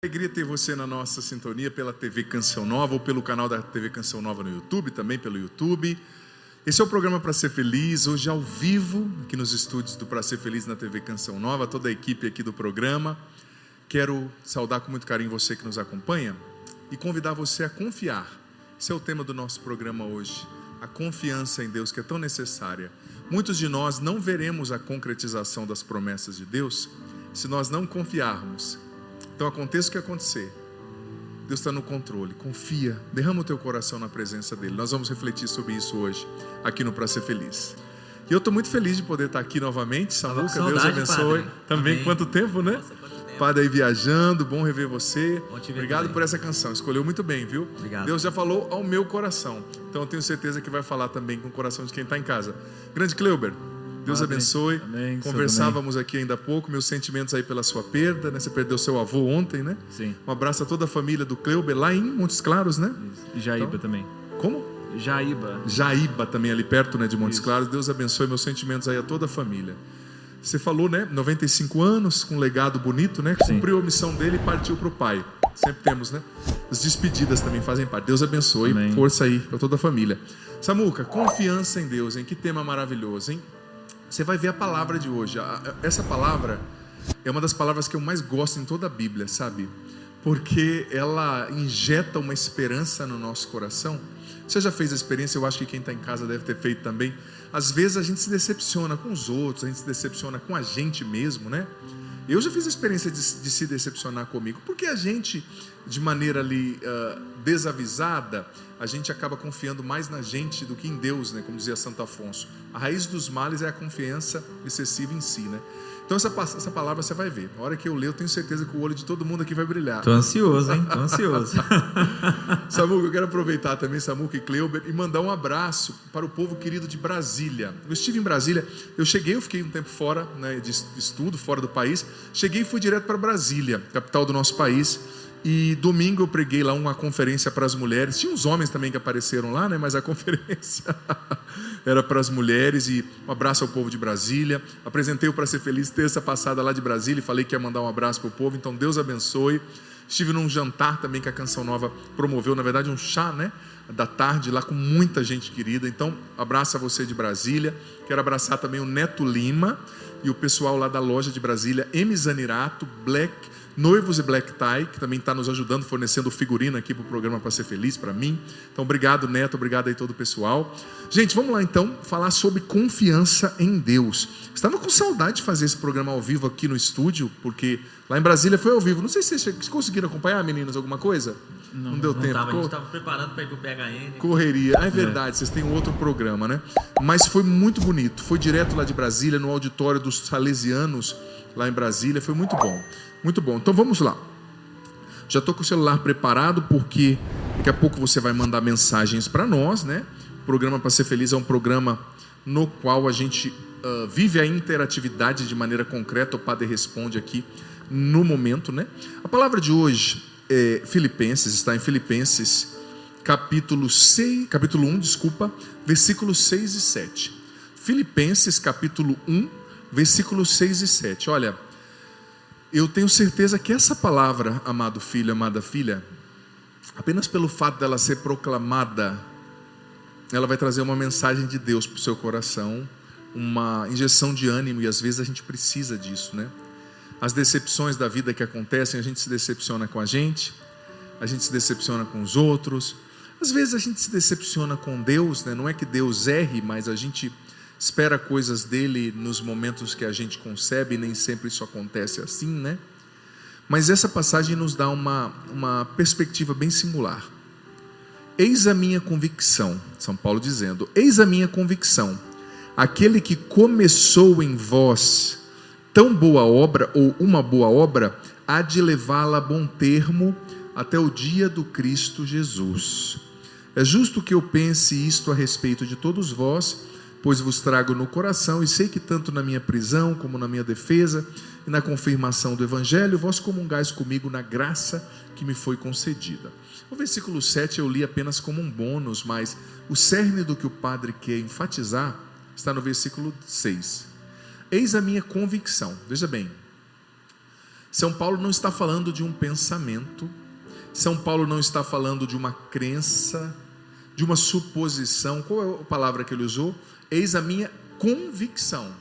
Alegria ter você na nossa sintonia pela TV Canção Nova ou pelo canal da TV Canção Nova no YouTube, também pelo YouTube. Esse é o programa Para Ser Feliz, hoje ao vivo, aqui nos estúdios do Para Ser Feliz na TV Canção Nova, toda a equipe aqui do programa. Quero saudar com muito carinho você que nos acompanha e convidar você a confiar. Esse é o tema do nosso programa hoje, a confiança em Deus, que é tão necessária. Muitos de nós não veremos a concretização das promessas de Deus se nós não confiarmos. Então aconteça o que acontecer, Deus está no controle, confia, derrama o teu coração na presença dEle. Nós vamos refletir sobre isso hoje, aqui no Pra Ser Feliz. E eu estou muito feliz de poder estar aqui novamente. Samuca, Deus abençoe. Padre. Também, amém. Quanto tempo, né? Nossa, quanto tempo. Padre aí viajando, bom rever você. Obrigado por essa canção, escolheu muito bem, viu? Obrigado. Deus já falou ao meu coração, então eu tenho certeza que vai falar também com o coração de quem está em casa. Grande Cleuber, Deus abençoe. Amém. Conversávamos aqui ainda há pouco, meus sentimentos aí pela sua perda, né? Você perdeu seu avô ontem, né? Sim. Um abraço a toda a família do Cleuber, lá em Montes Claros, né? Isso. E Jaíba então, também. Como? Jaíba também, ali perto, né, de Montes Claros. Deus abençoe, meus sentimentos aí a toda a família. Você falou, né? 95 anos, com um legado bonito, né? Cumpriu a missão dele e partiu para o Pai. Sempre temos, né? As despedidas também fazem parte. Deus abençoe. Amém. Força aí para toda a família. Samuca, confiança em Deus, hein? Que tema maravilhoso, hein? Você vai ver a palavra de hoje. Essa palavra é uma das palavras que eu mais gosto em toda a Bíblia, sabe? Porque ela injeta uma esperança no nosso coração. Você já fez a experiência, eu acho que quem está em casa deve ter feito também. Às vezes a gente se decepciona com os outros, a gente se decepciona com a gente mesmo, né? Eu já fiz a experiência de se decepcionar comigo, porque a gente, de maneira ali desavisada, a gente acaba confiando mais na gente do que em Deus, né? Como dizia Santo Afonso. A raiz dos males é a confiança excessiva em si, né? Então essa palavra você vai ver. Na hora que eu ler, eu tenho certeza que o olho de todo mundo aqui vai brilhar. Tô ansioso, hein? Tô ansioso. Samuca, eu quero aproveitar também, Samuca e Cleuber, e mandar um abraço para o povo querido de Brasília. Eu estive em Brasília, eu fiquei um tempo fora, né, de estudo, fora do país. Cheguei e fui direto para Brasília, capital do nosso país. E domingo eu preguei lá uma conferência para as mulheres. Tinha uns homens também que apareceram lá, né? Mas a conferência era para as mulheres. E um abraço ao povo de Brasília. Apresentei o Para Ser Feliz terça passada lá de Brasília e falei que ia mandar um abraço para o povo. Então Deus abençoe. Estive num jantar também que a Canção Nova promoveu, na verdade um chá, né? Da tarde lá com muita gente querida. Então abraço a você de Brasília. Quero abraçar também o Neto Lima e o pessoal lá da loja de Brasília, M. Zanirato, Noivos e Black Tie, que também está nos ajudando, fornecendo figurina aqui para o programa Para Ser Feliz, para mim. Então, obrigado, Neto, obrigado aí todo o pessoal. Gente, vamos lá então, falar sobre confiança em Deus. Estava com saudade de fazer esse programa ao vivo aqui no estúdio, porque lá em Brasília foi ao vivo. Não sei se vocês conseguiram acompanhar, meninos, alguma coisa? Não deu tempo. A gente estava preparando para ir para o PHN. Correria, é verdade, vocês têm um outro programa, né? Mas foi muito bonito, foi direto lá de Brasília, no auditório dos Salesianos, lá em Brasília, foi muito bom. Muito bom, então vamos lá. Já estou com o celular preparado, porque daqui a pouco você vai mandar mensagens para nós, né? O programa Para Ser Feliz é um programa no qual a gente vive a interatividade de maneira concreta. O Padre responde aqui no momento, né? A palavra de hoje é Filipenses, está em Filipenses capítulo 1, versículos 6 e 7. Filipenses capítulo 1, versículos 6 e 7. Olha, eu tenho certeza que essa palavra, amado filho, amada filha, apenas pelo fato dela ser proclamada, ela vai trazer uma mensagem de Deus para o seu coração, uma injeção de ânimo, e às vezes a gente precisa disso, né? As decepções da vida que acontecem, a gente se decepciona com a gente se decepciona com os outros, às vezes a gente se decepciona com Deus, né? Não é que Deus erre, mas a gente espera coisas dele nos momentos que a gente concebe, e nem sempre isso acontece assim, né? Mas essa passagem nos dá uma perspectiva bem singular. Eis a minha convicção, São Paulo dizendo, eis a minha convicção, aquele que começou em vós tão boa obra, ou uma boa obra, há de levá-la a bom termo até o dia do Cristo Jesus. É justo que eu pense isto a respeito de todos vós, pois vos trago no coração, e sei que tanto na minha prisão, como na minha defesa, e na confirmação do Evangelho, vós comungais comigo na graça que me foi concedida. O versículo 7 eu li apenas como um bônus, mas o cerne do que o padre quer enfatizar está no versículo 6. Eis a minha convicção, veja bem, São Paulo não está falando de um pensamento, São Paulo não está falando de uma crença, de uma suposição. Qual é a palavra que ele usou? Eis a minha convicção.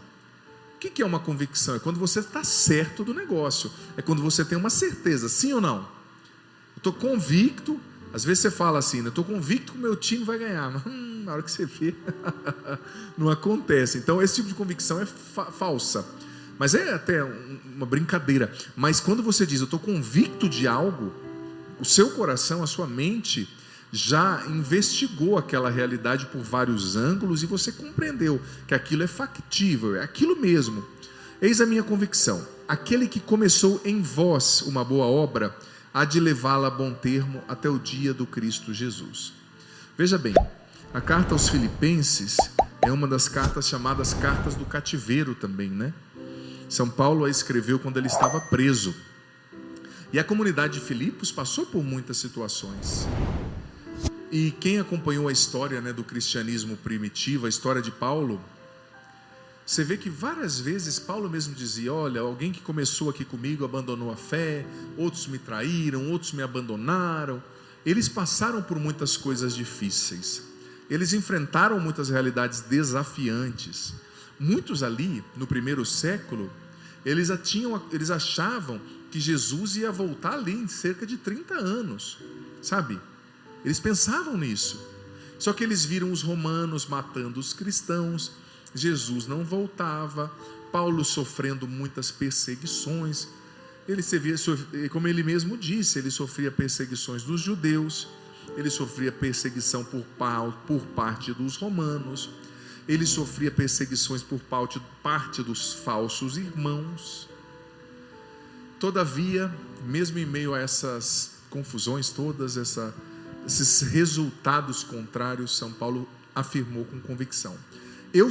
O que é uma convicção? É quando você está certo do negócio, é quando você tem uma certeza, sim ou não? Eu estou convicto. Às vezes você fala assim, eu estou convicto que o meu time vai ganhar, mas na hora que você vê, não acontece. Então esse tipo de convicção é falsa, mas é até uma brincadeira. Mas quando você diz, eu estou convicto de algo, o seu coração, a sua mente já investigou aquela realidade por vários ângulos e você compreendeu que aquilo é factível, é aquilo mesmo. Eis a minha convicção: aquele que começou em vós uma boa obra, há de levá-la a bom termo até o dia do Cristo Jesus. Veja bem, a carta aos Filipenses é uma das cartas chamadas cartas do cativeiro também, né? São Paulo a escreveu quando ele estava preso. E a comunidade de Filipos passou por muitas situações. E quem acompanhou a história, né, do cristianismo primitivo, a história de Paulo, você vê que várias vezes Paulo mesmo dizia: olha, alguém que começou aqui comigo abandonou a fé, outros me traíram, outros me abandonaram. Eles passaram por muitas coisas difíceis, eles enfrentaram muitas realidades desafiantes. Muitos ali, no primeiro século, eles achavam que Jesus ia voltar ali em cerca de 30 anos, sabe? Eles pensavam nisso. Só que eles viram os romanos matando os cristãos, Jesus não voltava, Paulo sofrendo muitas perseguições. Como ele mesmo disse, ele sofria perseguições dos judeus, ele sofria perseguição por parte dos romanos, ele sofria perseguições por parte dos falsos irmãos. Todavia, mesmo em meio a essas confusões todas, esses resultados contrários, São Paulo afirmou com convicção: eu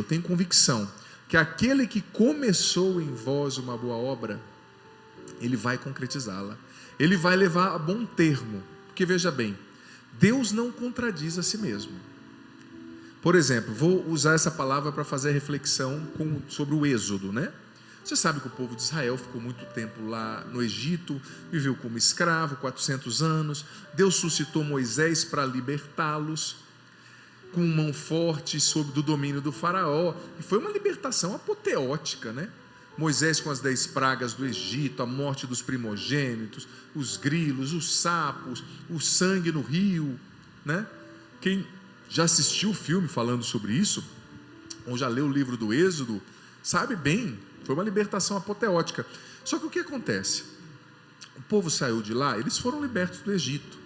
tenho convicção que aquele que começou em vós uma boa obra, ele vai concretizá-la, ele vai levar a bom termo. Porque veja bem, Deus não contradiz a si mesmo. Por exemplo, vou usar essa palavra para fazer reflexão sobre o Êxodo, né? Você sabe que o povo de Israel ficou muito tempo lá no Egito, viveu como escravo, 400 anos. Deus suscitou Moisés para libertá-los, com mão forte do domínio do faraó, e foi uma libertação apoteótica, né? Moisés com as 10 pragas do Egito, a morte dos primogênitos, os grilos, os sapos, o sangue no rio, né? Quem já assistiu o filme falando sobre isso, ou já leu o livro do Êxodo, sabe bem, foi uma libertação apoteótica. Só que o que acontece? O povo saiu de lá, eles foram libertos do Egito,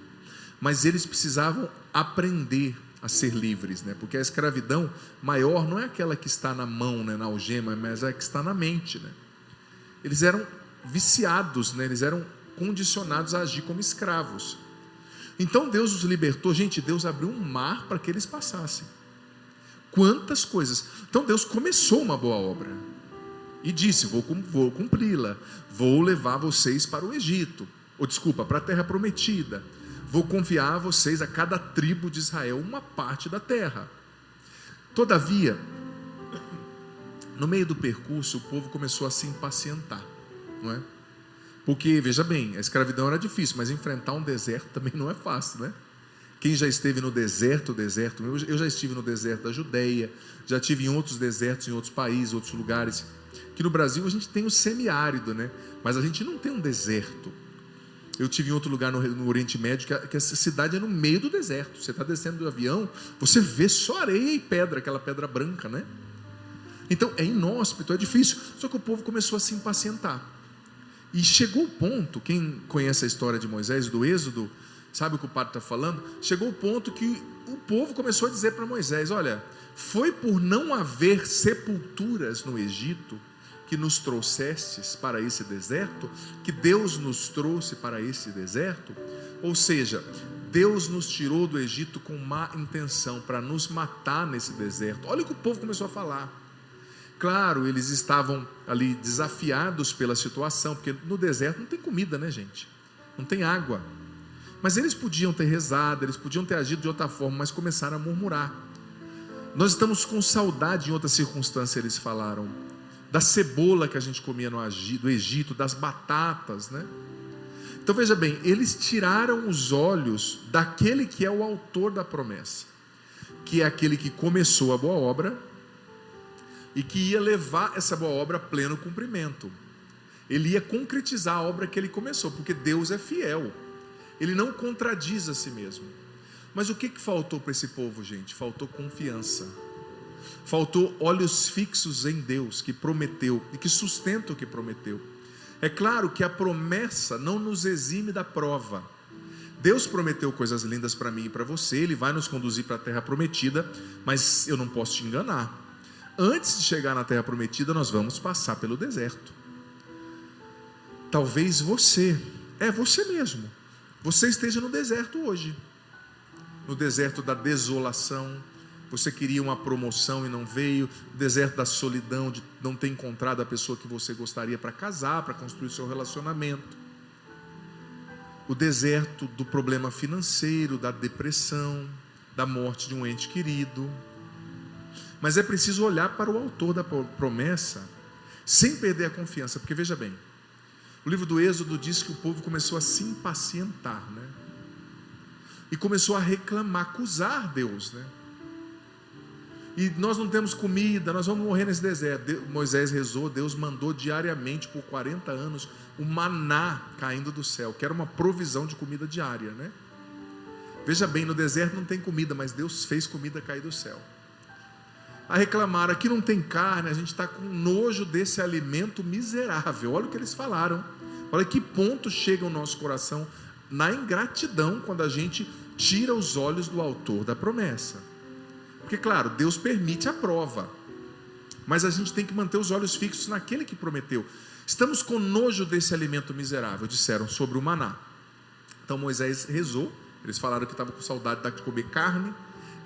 mas eles precisavam aprender a ser livres, né? Porque a escravidão maior não é aquela que está na mão, né, na algema, mas é a que está na mente, né? Eles eram viciados, né? Eles eram condicionados a agir como escravos. Então Deus os libertou. Gente, Deus abriu um mar para que eles passassem. Quantas coisas! Então Deus começou uma boa obra e disse: vou cumpri-la, vou levar vocês para o Egito, para a terra prometida. Vou confiar a vocês, a cada tribo de Israel, uma parte da terra. Todavia, no meio do percurso, o povo começou a se impacientar, não é? Porque, veja bem, a escravidão era difícil, mas enfrentar um deserto também não é fácil, né? Quem já esteve no deserto, eu já estive no deserto da Judeia, já estive em outros desertos, em outros países, outros lugares. Que no Brasil a gente tem o semiárido, né? Mas a gente não tem um deserto. Eu estive em outro lugar no Oriente Médio, que essa cidade é no meio do deserto. Você está descendo do avião, você vê só areia e pedra, aquela pedra branca, né? Então é inóspito, é difícil. Só que o povo começou a se impacientar. E chegou o ponto, quem conhece a história de Moisés, do Êxodo, sabe o que o padre está falando? Chegou o ponto que o povo começou a dizer para Moisés: olha, foi por não haver sepulturas no Egito que nos trouxestes para esse deserto, que Deus nos trouxe para esse deserto? Ou seja, Deus nos tirou do Egito com má intenção, para nos matar nesse deserto. Olha o que o povo começou a falar. Claro, eles estavam ali desafiados pela situação, porque no deserto não tem comida, né, gente? Não tem água. Mas eles podiam ter rezado, eles podiam ter agido de outra forma, mas começaram a murmurar. Nós estamos com saudade, em outra circunstância eles falaram, da cebola que a gente comia do Egito, das batatas, né? Então veja bem, eles tiraram os olhos daquele que é o autor da promessa, que é aquele que começou a boa obra e que ia levar essa boa obra a pleno cumprimento. Ele ia concretizar a obra que ele começou, porque Deus é fiel, ele não contradiz a si mesmo. Mas o que faltou para esse povo, gente? Faltou confiança, faltou olhos fixos em Deus, que prometeu e que sustenta o que prometeu. É claro que a promessa não nos exime da prova. Deus prometeu coisas lindas para mim e para você, Ele vai nos conduzir para a terra prometida, mas eu não posso te enganar. Antes de chegar na terra prometida, nós vamos passar pelo deserto. Talvez você mesmo, você esteja no deserto hoje, no deserto da desolação. Você queria uma promoção e não veio, o deserto da solidão, de não ter encontrado a pessoa que você gostaria para casar, para construir seu relacionamento, o deserto do problema financeiro, da depressão, da morte de um ente querido. Mas é preciso olhar para o autor da promessa, sem perder a confiança, porque veja bem, o livro do Êxodo diz que o povo começou a se impacientar, né? E começou a reclamar, acusar Deus, né? E nós não temos comida, nós vamos morrer nesse deserto. Moisés rezou, Deus mandou diariamente por 40 anos o maná caindo do céu, que era uma provisão de comida diária, né? Veja bem, no deserto não tem comida, mas Deus fez comida cair do céu. A reclamar, aqui não tem carne, a gente está com nojo desse alimento miserável. Olha o que eles falaram, olha que ponto chega o nosso coração na ingratidão, quando a gente tira os olhos do autor da promessa. Porque claro, Deus permite a prova, mas a gente tem que manter os olhos fixos naquele que prometeu. Estamos com nojo desse alimento miserável, disseram sobre o maná. Então Moisés rezou, eles falaram que estavam com saudade de comer carne,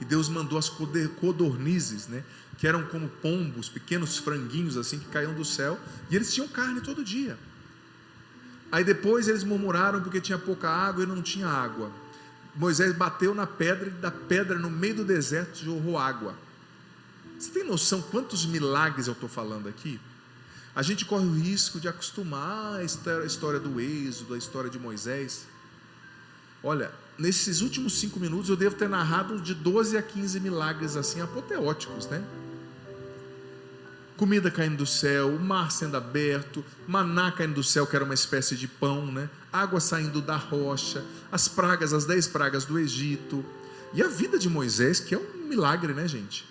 e Deus mandou as codornizes, né, que eram como pombos, pequenos franguinhos assim, que caíam do céu, e eles tinham carne todo dia. Aí depois eles murmuraram porque tinha pouca água e não tinha água. Moisés bateu na pedra, e da pedra no meio do deserto jorrou água. Você tem noção quantos milagres eu estou falando aqui? A gente corre o risco de acostumar a história do Êxodo, a história de Moisés. Olha, nesses últimos 5 minutos eu devo ter narrado de 12 a 15 milagres assim, apoteóticos, né? Comida caindo do céu, o mar sendo aberto, maná caindo do céu, que era uma espécie de pão, né? Água saindo da rocha, as pragas, as 10 pragas do Egito, e a vida de Moisés, que é um milagre, né, gente?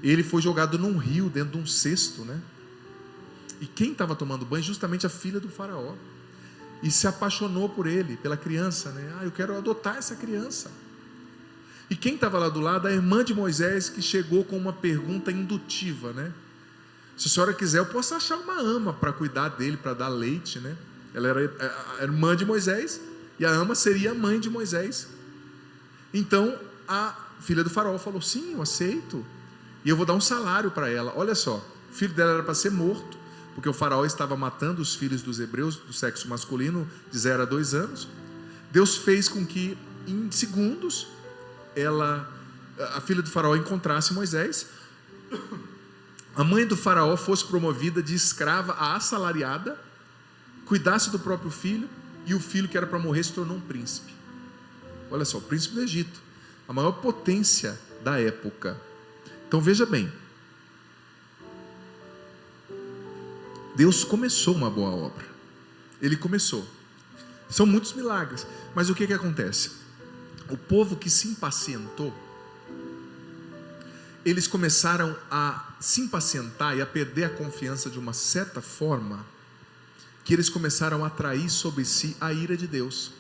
Ele foi jogado num rio, dentro de um cesto, né? E quem estava tomando banho? Justamente a filha do faraó, e se apaixonou por ele, pela criança, né? Eu quero adotar essa criança. E quem estava lá do lado? A irmã de Moisés, que chegou com uma pergunta indutiva, né? Se a senhora quiser, eu posso achar uma ama para cuidar dele, para dar leite, né? Ela era a irmã de Moisés, e a ama seria a mãe de Moisés. Então a filha do faraó falou: sim, eu aceito, e eu vou dar um salário para ela. Olha só, o filho dela era para ser morto, porque o faraó estava matando os filhos dos hebreus do sexo masculino de 0 a 2 anos. Deus fez com que em segundos a filha do faraó encontrasse Moisés, a mãe do faraó fosse promovida de escrava a assalariada, cuidasse do próprio filho, e o filho que era para morrer se tornou um príncipe. Olha só, o príncipe do Egito, a maior potência da época. Então veja bem, Deus começou uma boa obra, Ele começou, são muitos milagres, mas o que acontece? O povo que se impacientou, eles começaram a se impacientar e a perder a confiança de uma certa forma, que eles começaram a atrair sobre si a ira de Deus,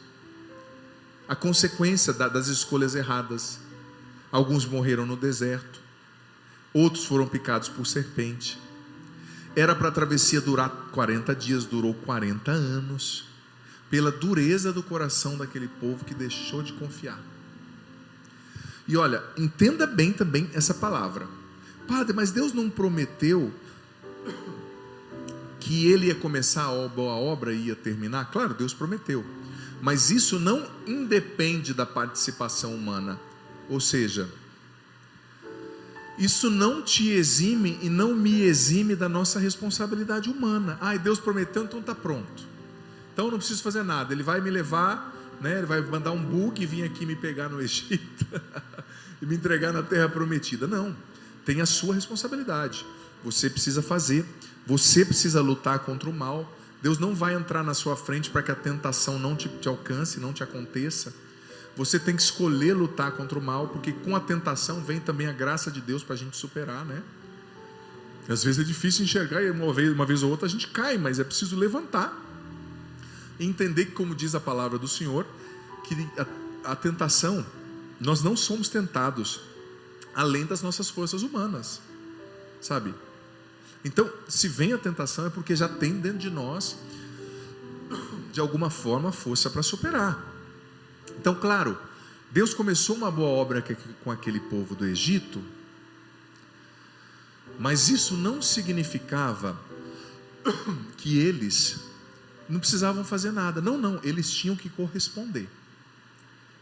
a consequência das escolhas erradas. Alguns morreram no deserto, outros foram picados por serpente. Era para a travessia durar 40 dias, durou 40 anos, pela dureza do coração daquele povo que deixou de confiar. E olha, entenda bem também essa palavra. Padre, mas Deus não prometeu que Ele ia começar a boa obra e ia terminar? Claro, Deus prometeu, mas isso não independe da participação humana. Ou seja, Isso não te exime e não me exime da nossa responsabilidade humana. Deus prometeu, então está pronto. Então eu não preciso fazer nada. Ele vai me levar, né? Ele vai mandar um bug e vir aqui me pegar no Egito e me entregar na terra prometida. Não, tem a sua responsabilidade. Você precisa fazer, você precisa lutar contra o mal. Deus não vai entrar na sua frente para que a tentação não te alcance, não te aconteça. Você tem que escolher lutar contra o mal, porque com a tentação vem também a graça de Deus para a gente superar, né? Às vezes é difícil enxergar, e uma vez ou outra a gente cai, mas é preciso levantar e entender que, como diz a palavra do Senhor, que a tentação, nós não somos tentados além das nossas forças humanas, sabe? Então, se vem a tentação é porque já tem dentro de nós, de alguma forma, força para superar. Então, claro, Deus começou uma boa obra com aquele povo do Egito, mas isso não significava que eles não precisavam fazer nada. Não, eles tinham que corresponder.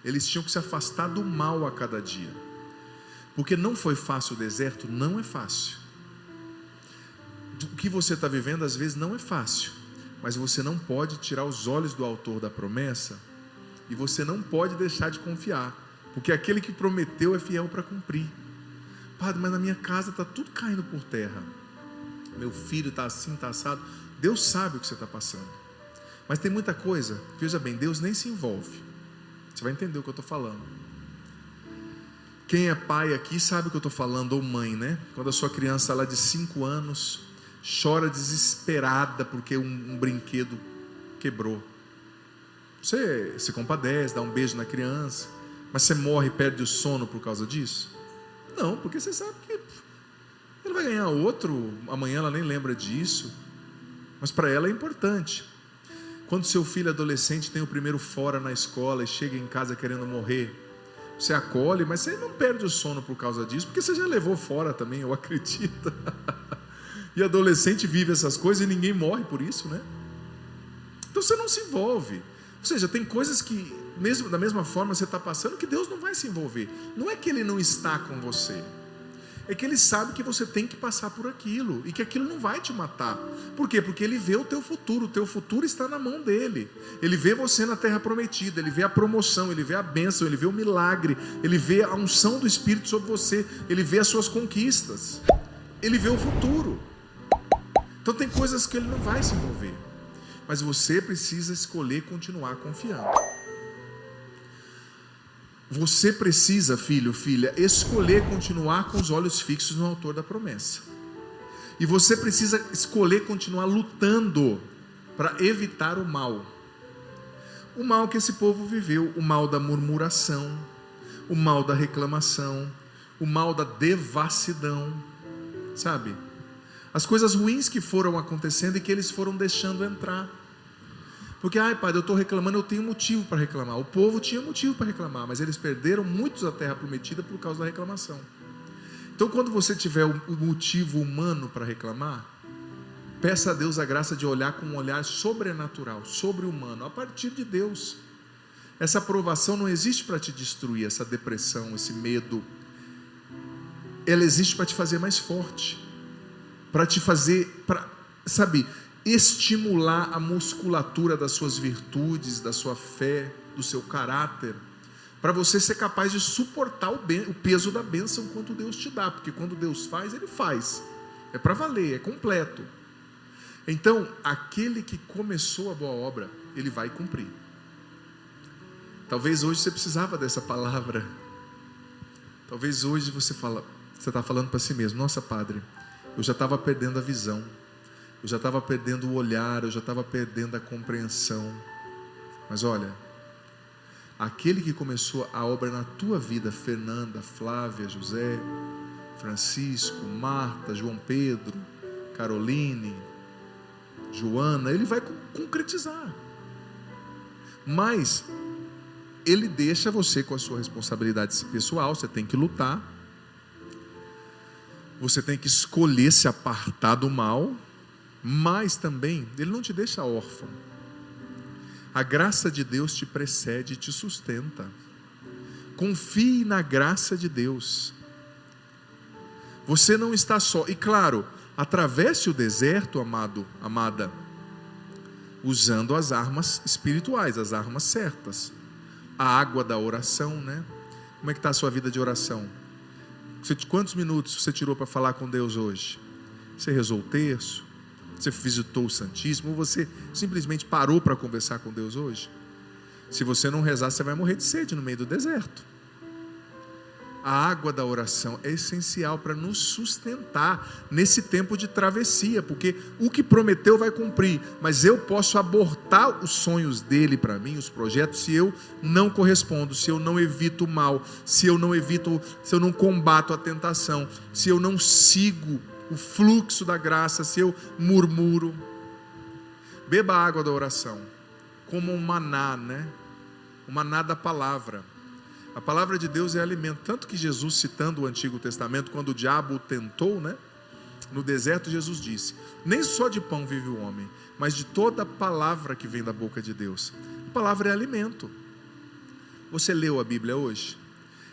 Eles tinham que se afastar do mal a cada dia. Porque não foi fácil o deserto, não é fácil. O que você está vivendo às vezes não é fácil, mas você não pode tirar os olhos do autor da promessa. E você não pode deixar de confiar, porque aquele que prometeu é fiel para cumprir. Padre, mas na minha casa está tudo caindo por terra. Meu filho está assim, está assado. Deus sabe o que você está passando. Mas tem muita coisa, veja bem, Deus nem se envolve. Você vai entender o que eu estou falando. Quem é pai aqui sabe o que eu estou falando, ou mãe, né? Quando a sua criança lá de 5 anos chora desesperada porque um brinquedo quebrou. Você se compadece, dá um beijo na criança, mas você morre e perde o sono por causa disso? Não, porque você sabe que ele vai ganhar outro, amanhã ela nem lembra disso, mas para ela é importante. Quando seu filho adolescente tem o primeiro fora na escola e chega em casa querendo morrer, você acolhe, mas você não perde o sono por causa disso, porque você já levou fora também, eu acredito. E adolescente vive essas coisas e ninguém morre por isso, né? Então você não se envolve. Ou seja, tem coisas que, mesmo da mesma forma você está passando, que Deus não vai se envolver. Não é que Ele não está com você, é que Ele sabe que você tem que passar por aquilo, e que aquilo não vai te matar. Por quê? Porque Ele vê o teu futuro está na mão dEle. Ele vê você na terra prometida, Ele vê a promoção, Ele vê a bênção, Ele vê o milagre, Ele vê a unção do Espírito sobre você, Ele vê as suas conquistas, Ele vê o futuro. Então tem coisas que Ele não vai se envolver, mas você precisa escolher continuar confiando. Você precisa, filho, filha, escolher continuar com os olhos fixos no autor da promessa. E você precisa escolher continuar lutando para evitar o mal. O mal que esse povo viveu, o mal da murmuração, o mal da reclamação, o mal da devassidão, sabe? As coisas ruins que foram acontecendo e que eles foram deixando entrar. Porque, padre, eu estou reclamando, eu tenho motivo para reclamar. O povo tinha motivo para reclamar, mas eles perderam muitos da terra prometida por causa da reclamação. Então, quando você tiver o motivo humano para reclamar, peça a Deus a graça de olhar com um olhar sobrenatural, sobre-humano, a partir de Deus. Essa aprovação não existe para te destruir, essa depressão, esse medo. Ela existe para te fazer mais forte, para te fazer, estimular a musculatura das suas virtudes, da sua fé, do seu caráter, para você ser capaz de suportar o peso da bênção quanto Deus te dá, porque quando Deus faz, Ele faz, é para valer, é completo. Então, aquele que começou a boa obra, Ele vai cumprir. Talvez hoje você precisava dessa palavra, talvez hoje você está falando para si mesmo: nossa, padre, eu já estava perdendo a visão, eu já estava perdendo o olhar, eu já estava perdendo a compreensão. Mas olha, aquele que começou a obra na tua vida, Fernanda, Flávia, José, Francisco, Marta, João Pedro, Caroline, Joana, Ele vai concretizar. Mas Ele deixa você com a sua responsabilidade pessoal, você tem que lutar, você tem que escolher se apartar do mal, mas também Ele não te deixa órfão. A graça de Deus te precede e te sustenta. Confie na graça de Deus. Você não está só. E claro, atravesse o deserto, amado, amada, usando as armas espirituais, as armas certas. A água da oração, né? Como é que está a sua vida de oração? Quantos minutos você tirou para falar com Deus hoje? Você rezou o terço? Você visitou o Santíssimo? Ou você simplesmente parou para conversar com Deus hoje? Se você não rezar, você vai morrer de sede no meio do deserto. A água da oração é essencial para nos sustentar nesse tempo de travessia, porque o que prometeu vai cumprir, mas eu posso abortar os sonhos dele para mim, os projetos, se eu não correspondo, se eu não evito o mal, se eu não combato a tentação, se eu não sigo o fluxo da graça, se eu murmuro. Beba a água da oração, como um maná, né? O maná da palavra. A palavra de Deus é alimento, tanto que Jesus, citando o Antigo Testamento, quando o diabo o tentou, né? No deserto, Jesus disse: nem só de pão vive o homem, mas de toda a palavra que vem da boca de Deus. A palavra é alimento. Você leu a Bíblia hoje?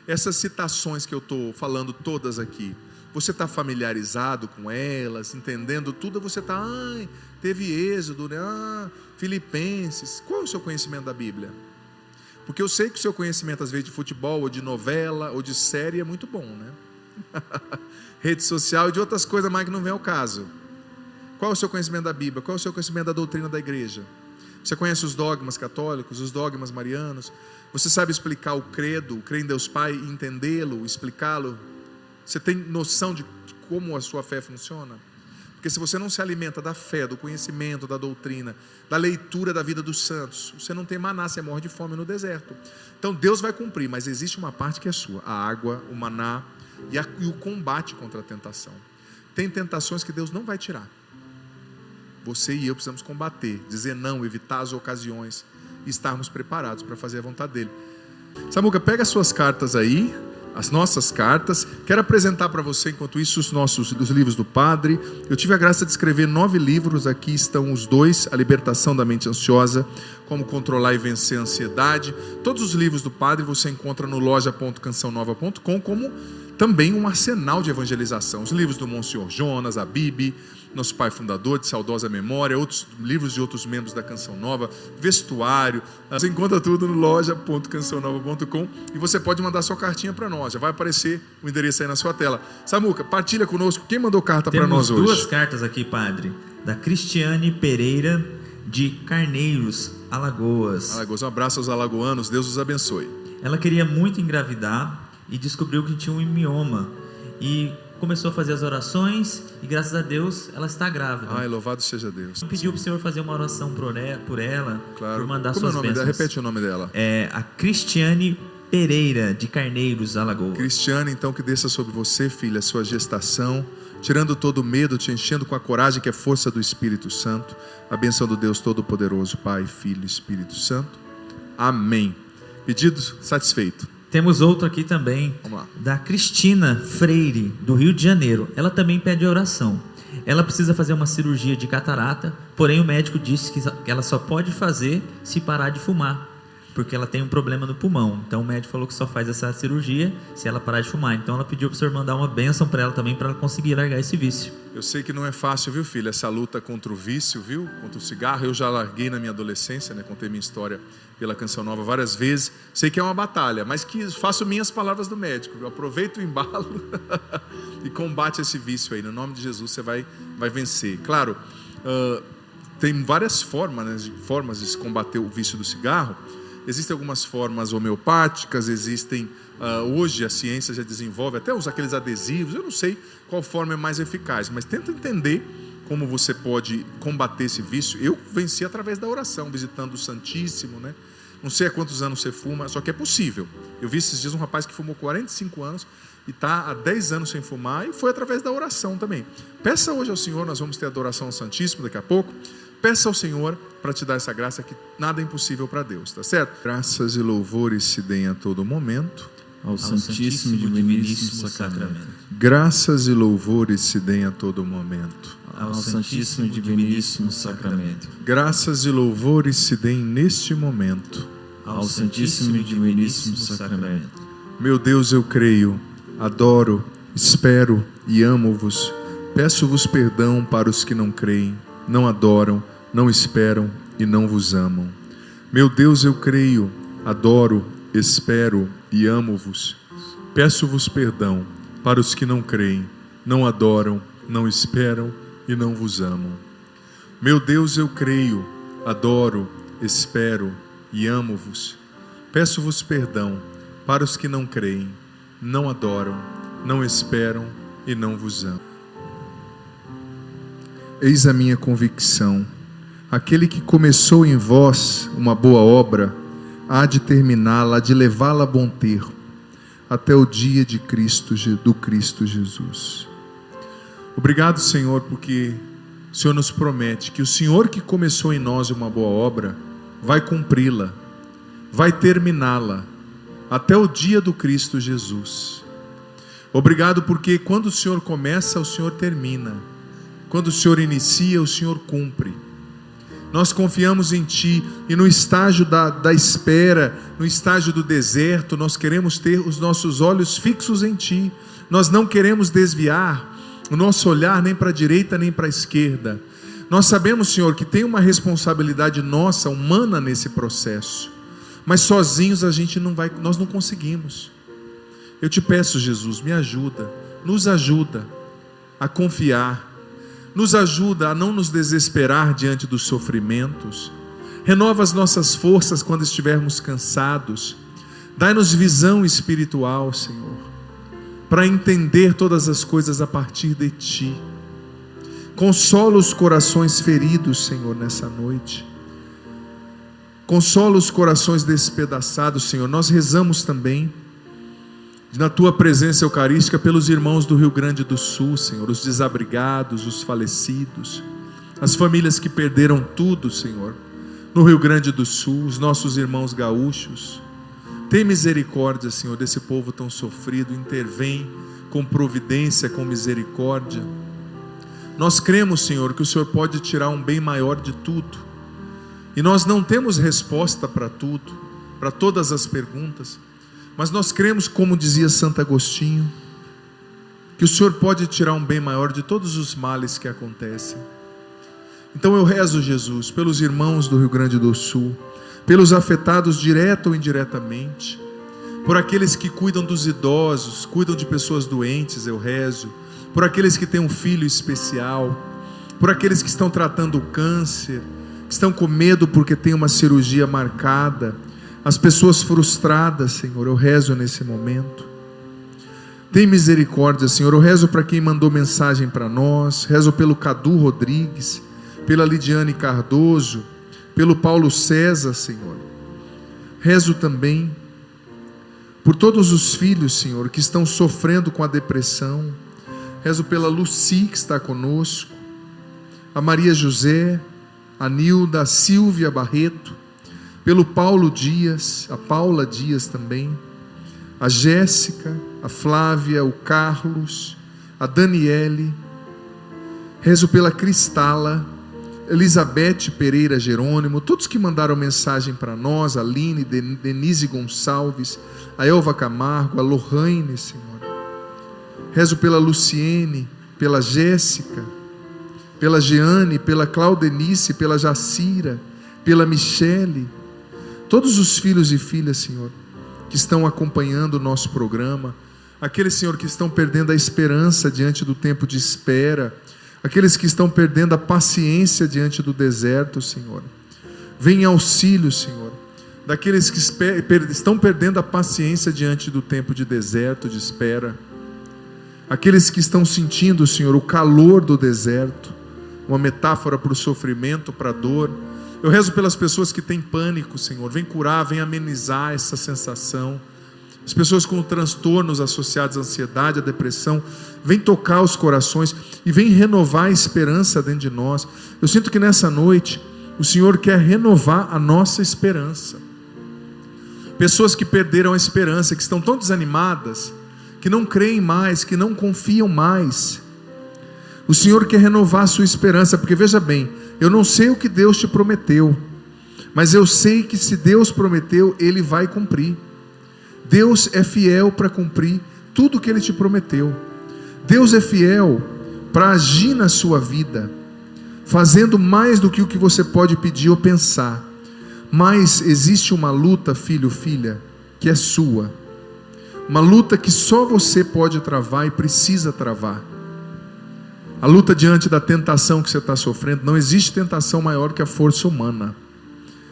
Essas citações que eu estou falando todas aqui, você está familiarizado com elas, entendendo tudo? Você está, teve Êxodo, né? Filipenses. Qual é o seu conhecimento da Bíblia? Porque eu sei que o seu conhecimento, às vezes, de futebol, ou de novela, ou de série, é muito bom, né? Rede social e de outras coisas mais que não vem ao caso. Qual é o seu conhecimento da Bíblia? Qual é o seu conhecimento da doutrina da igreja? Você conhece os dogmas católicos, os dogmas marianos? Você sabe explicar o credo, crer em Deus Pai, entendê-lo, explicá-lo? Você tem noção de como a sua fé funciona? Porque se você não se alimenta da fé, do conhecimento, da doutrina, da leitura da vida dos santos, você não tem maná, você morre de fome no deserto. Então Deus vai cumprir, mas existe uma parte que é sua: a água, o maná e o combate contra a tentação. Tem tentações que Deus não vai tirar. Você e eu precisamos combater, dizer não, evitar as ocasiões e estarmos preparados para fazer a vontade dele. Samuca, pega as suas cartas aí, as nossas cartas. Quero apresentar para você, enquanto isso, os livros do Padre. Eu tive a graça de escrever 9 livros. Aqui estão os 2, A Libertação da Mente Ansiosa, Como Controlar e Vencer a Ansiedade. Todos os livros do Padre você encontra no loja.cançãonova.com, como também um arsenal de evangelização. Os livros do Monsenhor Jonas, a Bibi, nosso pai fundador de saudosa memória, outros livros de outros membros da Canção Nova, vestuário. Você encontra tudo no loja.cançãonova.com e você pode mandar sua cartinha para nós. Já vai aparecer o endereço aí na sua tela. Samuca, partilha conosco. Quem mandou carta para nós hoje? Temos 2 cartas aqui, Padre. Da Cristiane Pereira, de Carneiros, Alagoas. Um abraço aos alagoanos. Deus os abençoe. Ela queria muito engravidar e descobriu que tinha um mioma. E começou a fazer as orações e, graças a Deus, ela está grávida. Ai, louvado seja Deus. Pediu para o Senhor fazer uma oração por ela, claro. Por mandar Como suas é o nome bênçãos. dela? Repete o nome dela. É a Cristiane Pereira, de Carneiros, Alagoas. Cristiane, então, que desça sobre você, filha, a sua gestação, tirando todo o medo, te enchendo com a coragem que é força do Espírito Santo. A bênção do Deus Todo-Poderoso, Pai, Filho e Espírito Santo. Amém. Pedido satisfeito. Temos outro aqui também, da Cristina Freire, do Rio de Janeiro. Ela também pede oração. Ela precisa fazer uma cirurgia de catarata, porém o médico disse que ela só pode fazer se parar de fumar, porque ela tem um problema no pulmão. Então o médico falou que só faz essa cirurgia se ela parar de fumar. Então ela pediu para o senhor mandar uma bênção para ela também, para ela conseguir largar esse vício. Eu sei que não é fácil, viu, filha, essa luta contra o vício, viu, contra o cigarro. Eu já larguei na minha adolescência, né? Contei minha história pela Canção Nova várias vezes. Sei que é uma batalha, mas que faço minhas palavras do médico, viu? Aproveita o embalo e combate esse vício aí. No nome de Jesus você vai vencer. Claro, tem várias formas de se combater o vício do cigarro. Existem algumas formas homeopáticas, existem, hoje a ciência já desenvolve até aqueles adesivos. Eu não sei qual forma é mais eficaz, mas tenta entender como você pode combater esse vício. Eu venci através da oração, visitando o Santíssimo, né? Não sei há quantos anos você fuma, só que é possível. Eu vi esses dias um rapaz que fumou 45 anos e está há 10 anos sem fumar, e foi através da oração também. Peça hoje ao Senhor, nós vamos ter a adoração ao Santíssimo daqui a pouco. Peça ao Senhor para te dar essa graça, que nada é impossível para Deus, tá certo? Graças e louvores se deem a todo momento ao Santíssimo e Diviníssimo Sacramento. Graças e louvores se deem a todo momento ao Santíssimo e Diviníssimo Sacramento. Graças e louvores se deem neste momento ao Santíssimo e Diviníssimo Sacramento. Meu Deus, eu creio, adoro espero e amo-vos. Peço-vos perdão para os que não creem, não adoram, não esperam e não vos amam. Meu Deus, eu creio, adoro, espero e amo-vos. Peço-vos perdão para os que não creem, não adoram, não esperam e não vos amam. Meu Deus, eu creio, adoro, espero e amo-vos. Peço-vos perdão para os que não creem, não adoram, não esperam e não vos amam. Eis a minha convicção: aquele que começou em vós uma boa obra, há de terminá-la, há de levá-la a bom termo, até o dia do Cristo Jesus. Obrigado, Senhor, porque o Senhor nos promete que o Senhor que começou em nós uma boa obra, vai cumpri-la, vai terminá-la, até o dia do Cristo Jesus. Obrigado porque quando o Senhor começa, o Senhor termina. Quando o Senhor inicia, o Senhor cumpre. Nós confiamos em Ti, e no estágio da espera, no estágio do deserto, nós queremos ter os nossos olhos fixos em Ti. Nós não queremos desviar o nosso olhar nem para a direita nem para a esquerda. Nós sabemos, Senhor, que tem uma responsabilidade nossa, humana, nesse processo, mas sozinhos nós não conseguimos. Eu te peço, Jesus, me ajuda, nos ajuda a confiar, nos ajuda a não nos desesperar diante dos sofrimentos, renova as nossas forças quando estivermos cansados, dai-nos visão espiritual, Senhor, para entender todas as coisas a partir de Ti. Consola os corações feridos, Senhor, nessa noite. Consola os corações despedaçados, Senhor. Nós rezamos também na Tua presença eucarística pelos irmãos do Rio Grande do Sul, Senhor, os desabrigados, os falecidos, as famílias que perderam tudo, Senhor, no Rio Grande do Sul, os nossos irmãos gaúchos. Tem misericórdia, Senhor, desse povo tão sofrido, intervém com providência, com misericórdia. Nós cremos, Senhor, que o Senhor pode tirar um bem maior de tudo, e nós não temos resposta para tudo, para todas as perguntas, mas nós cremos, como dizia Santo Agostinho, que o Senhor pode tirar um bem maior de todos os males que acontecem. Então eu rezo, Jesus, pelos irmãos do Rio Grande do Sul, pelos afetados direta ou indiretamente, por aqueles que cuidam dos idosos, cuidam de pessoas doentes, eu rezo, por aqueles que têm um filho especial, por aqueles que estão tratando o câncer, que estão com medo porque tem uma cirurgia marcada, as pessoas frustradas, Senhor, eu rezo nesse momento. Tem misericórdia, Senhor. Eu rezo para quem mandou mensagem para nós, rezo pelo Cadu Rodrigues, pela Lidiane Cardoso, pelo Paulo César, Senhor. Rezo também por todos os filhos, Senhor, que estão sofrendo com a depressão. Rezo pela Luci, que está conosco, a Maria José, a Nilda, a Silvia Barreto, pelo Paulo Dias, a Paula Dias também, a Jéssica, a Flávia, o Carlos, a Daniele. Rezo pela Cristala, Elizabeth Pereira Jerônimo, todos que mandaram mensagem para nós, a Aline, Denise Gonçalves, a Elva Camargo, a Lohane, Senhor. Rezo pela Luciene, pela Jéssica, pela Jeane, pela Claudenice, pela Jacira, pela Michele, todos os filhos e filhas, Senhor, que estão acompanhando o nosso programa, aqueles, Senhor, que estão perdendo a esperança diante do tempo de espera, aqueles que estão perdendo a paciência diante do deserto, Senhor. Vem em auxílio, Senhor, daqueles que estão perdendo a paciência diante do tempo de deserto, de espera, aqueles que estão sentindo, Senhor, o calor do deserto, uma metáfora para o sofrimento, para a dor. Eu rezo pelas pessoas que têm pânico, Senhor. Vem curar, vem amenizar essa sensação. As pessoas com transtornos associados à ansiedade, à depressão, vem tocar os corações e vem renovar a esperança dentro de nós. Eu sinto que nessa noite o Senhor quer renovar a nossa esperança. Pessoas que perderam a esperança, que estão tão desanimadas, que não creem mais, que não confiam mais. O Senhor quer renovar a sua esperança, porque veja bem, eu não sei o que Deus te prometeu, mas eu sei que se Deus prometeu, Ele vai cumprir. Deus é fiel para cumprir tudo o que Ele te prometeu. Deus é fiel para agir na sua vida, fazendo mais do que o que você pode pedir ou pensar. Mas existe uma luta, filho, filha, que é sua. Uma luta que só você pode travar e precisa travar. A luta diante da tentação que você está sofrendo. Não existe tentação maior que a força humana.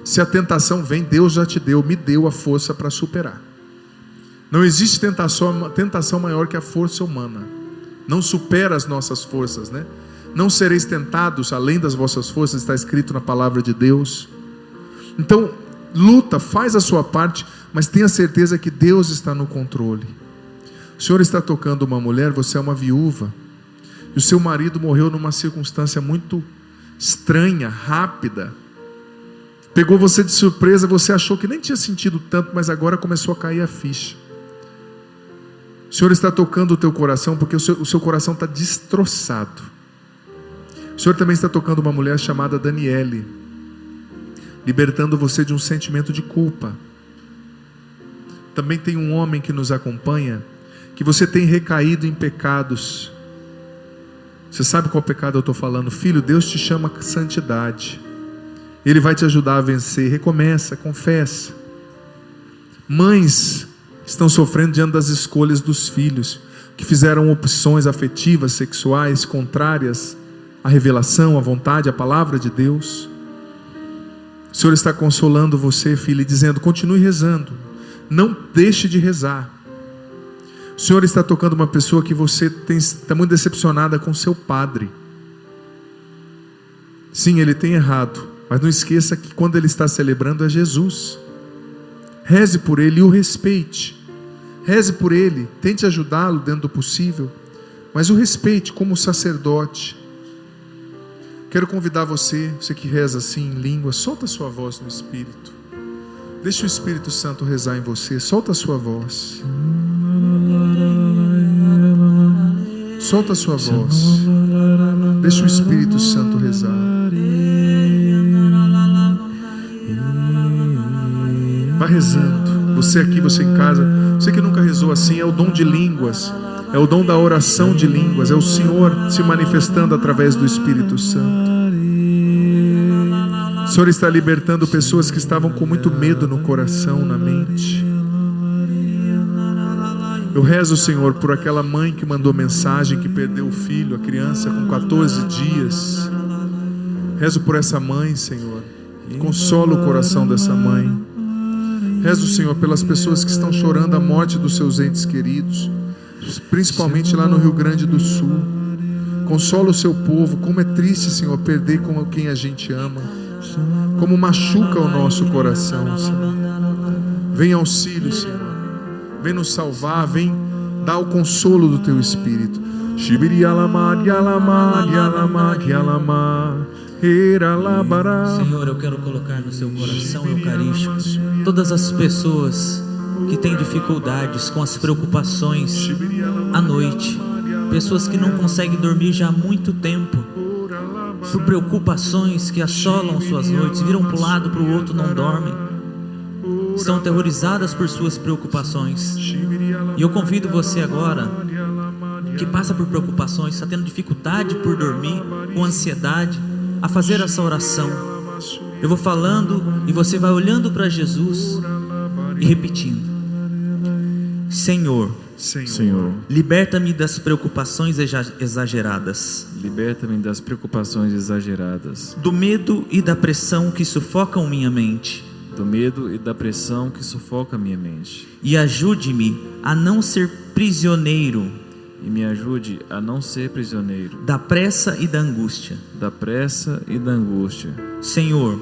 Se a tentação vem, Deus já te deu, me deu a força para superar. Não existe tentação maior que a força humana. Não supera as nossas forças, né? Não sereis tentados além das vossas forças, está escrito na palavra de Deus. Então, luta, faz a sua parte, mas tenha certeza que Deus está no controle. O Senhor está tocando uma mulher, você é uma viúva, e o seu marido morreu numa circunstância muito estranha, rápida. Pegou você de surpresa, você achou que nem tinha sentido tanto, mas agora começou a cair a ficha. O Senhor está tocando o teu coração, porque o seu coração está destroçado. O Senhor também está tocando uma mulher chamada Daniele, libertando você de um sentimento de culpa. Também tem um homem que nos acompanha, que você tem recaído em pecados. Você sabe qual pecado eu estou falando? Filho, Deus te chama a santidade. Ele vai te ajudar a vencer. Recomeça, confessa. Mães estão sofrendo diante das escolhas dos filhos, que fizeram opções afetivas, sexuais, contrárias à revelação, à vontade, à palavra de Deus. O Senhor está consolando você, filha, e dizendo: continue rezando, não deixe de rezar. O Senhor está tocando uma pessoa que você está muito decepcionada com seu padre. Sim, ele tem errado, mas não esqueça que quando ele está celebrando é Jesus. Reze por ele e o respeite. Reze por ele, tente ajudá-lo dentro do possível, mas o respeite como sacerdote. Quero convidar você que reza assim em língua, solta a sua voz no Espírito. Deixa o Espírito Santo rezar em você, solta a sua voz. Solta a sua voz. Deixa o Espírito Santo rezar. Vai rezando. Você aqui, você em casa, você que nunca rezou assim, é o dom de línguas. É o dom da oração de línguas. É o Senhor se manifestando através do Espírito Santo. O Senhor está libertando pessoas que estavam com muito medo no coração, na mente. Eu rezo, Senhor, por aquela mãe que mandou mensagem, que perdeu o filho, a criança com 14 dias. Rezo por essa mãe, Senhor. Consola o coração dessa mãe. Rezo, Senhor, pelas pessoas que estão chorando a morte dos seus entes queridos, principalmente lá no Rio Grande do Sul. Consola o seu povo. Como é triste, Senhor, perder com quem a gente ama. Como machuca o nosso coração, Senhor. Vem auxílio, Senhor. Vem nos salvar, vem dar o consolo do teu Espírito. Senhor, eu quero colocar no seu coração eucarístico todas as pessoas que têm dificuldades com as preocupações à noite, pessoas que não conseguem dormir já há muito tempo, por preocupações que assolam suas noites, viram para um lado, para o outro, não dormem, estão aterrorizadas por suas preocupações. E eu convido você agora, que passa por preocupações, está tendo dificuldade por dormir, com ansiedade, a fazer essa oração. Eu vou falando e você vai olhando para Jesus e repetindo: Senhor, liberta-me das preocupações exageradas. Liberta-me das preocupações exageradas. Do medo e da pressão que sufocam minha mente. Do medo e da pressão que sufoca minha mente. E ajude-me a não ser prisioneiro. E me ajude a não ser prisioneiro da pressa e da angústia. Da pressa e da angústia. Senhor,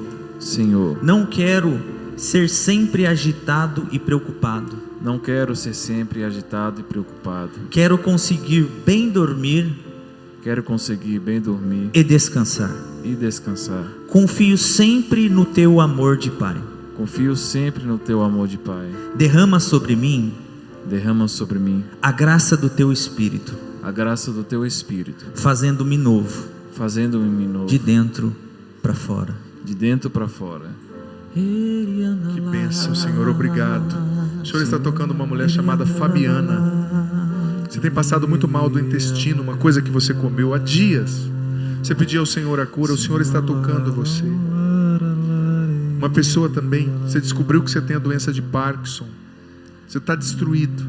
não quero ser sempre agitado e preocupado. Não quero ser sempre agitado e preocupado. Quero conseguir bem dormir. Quero conseguir bem dormir e descansar. Confio sempre no teu amor de Pai. Confio sempre no teu amor de Pai. Derrama sobre mim a graça do teu Espírito. Fazendo-me novo. De dentro para fora. Que bênção, Senhor, obrigado. O Senhor está tocando uma mulher chamada Fabiana. Você tem passado muito mal do intestino, uma coisa que você comeu há dias. Você pediu ao Senhor a cura, o Senhor está tocando você. Uma pessoa também, você descobriu que você tem a doença de Parkinson. Você está destruído.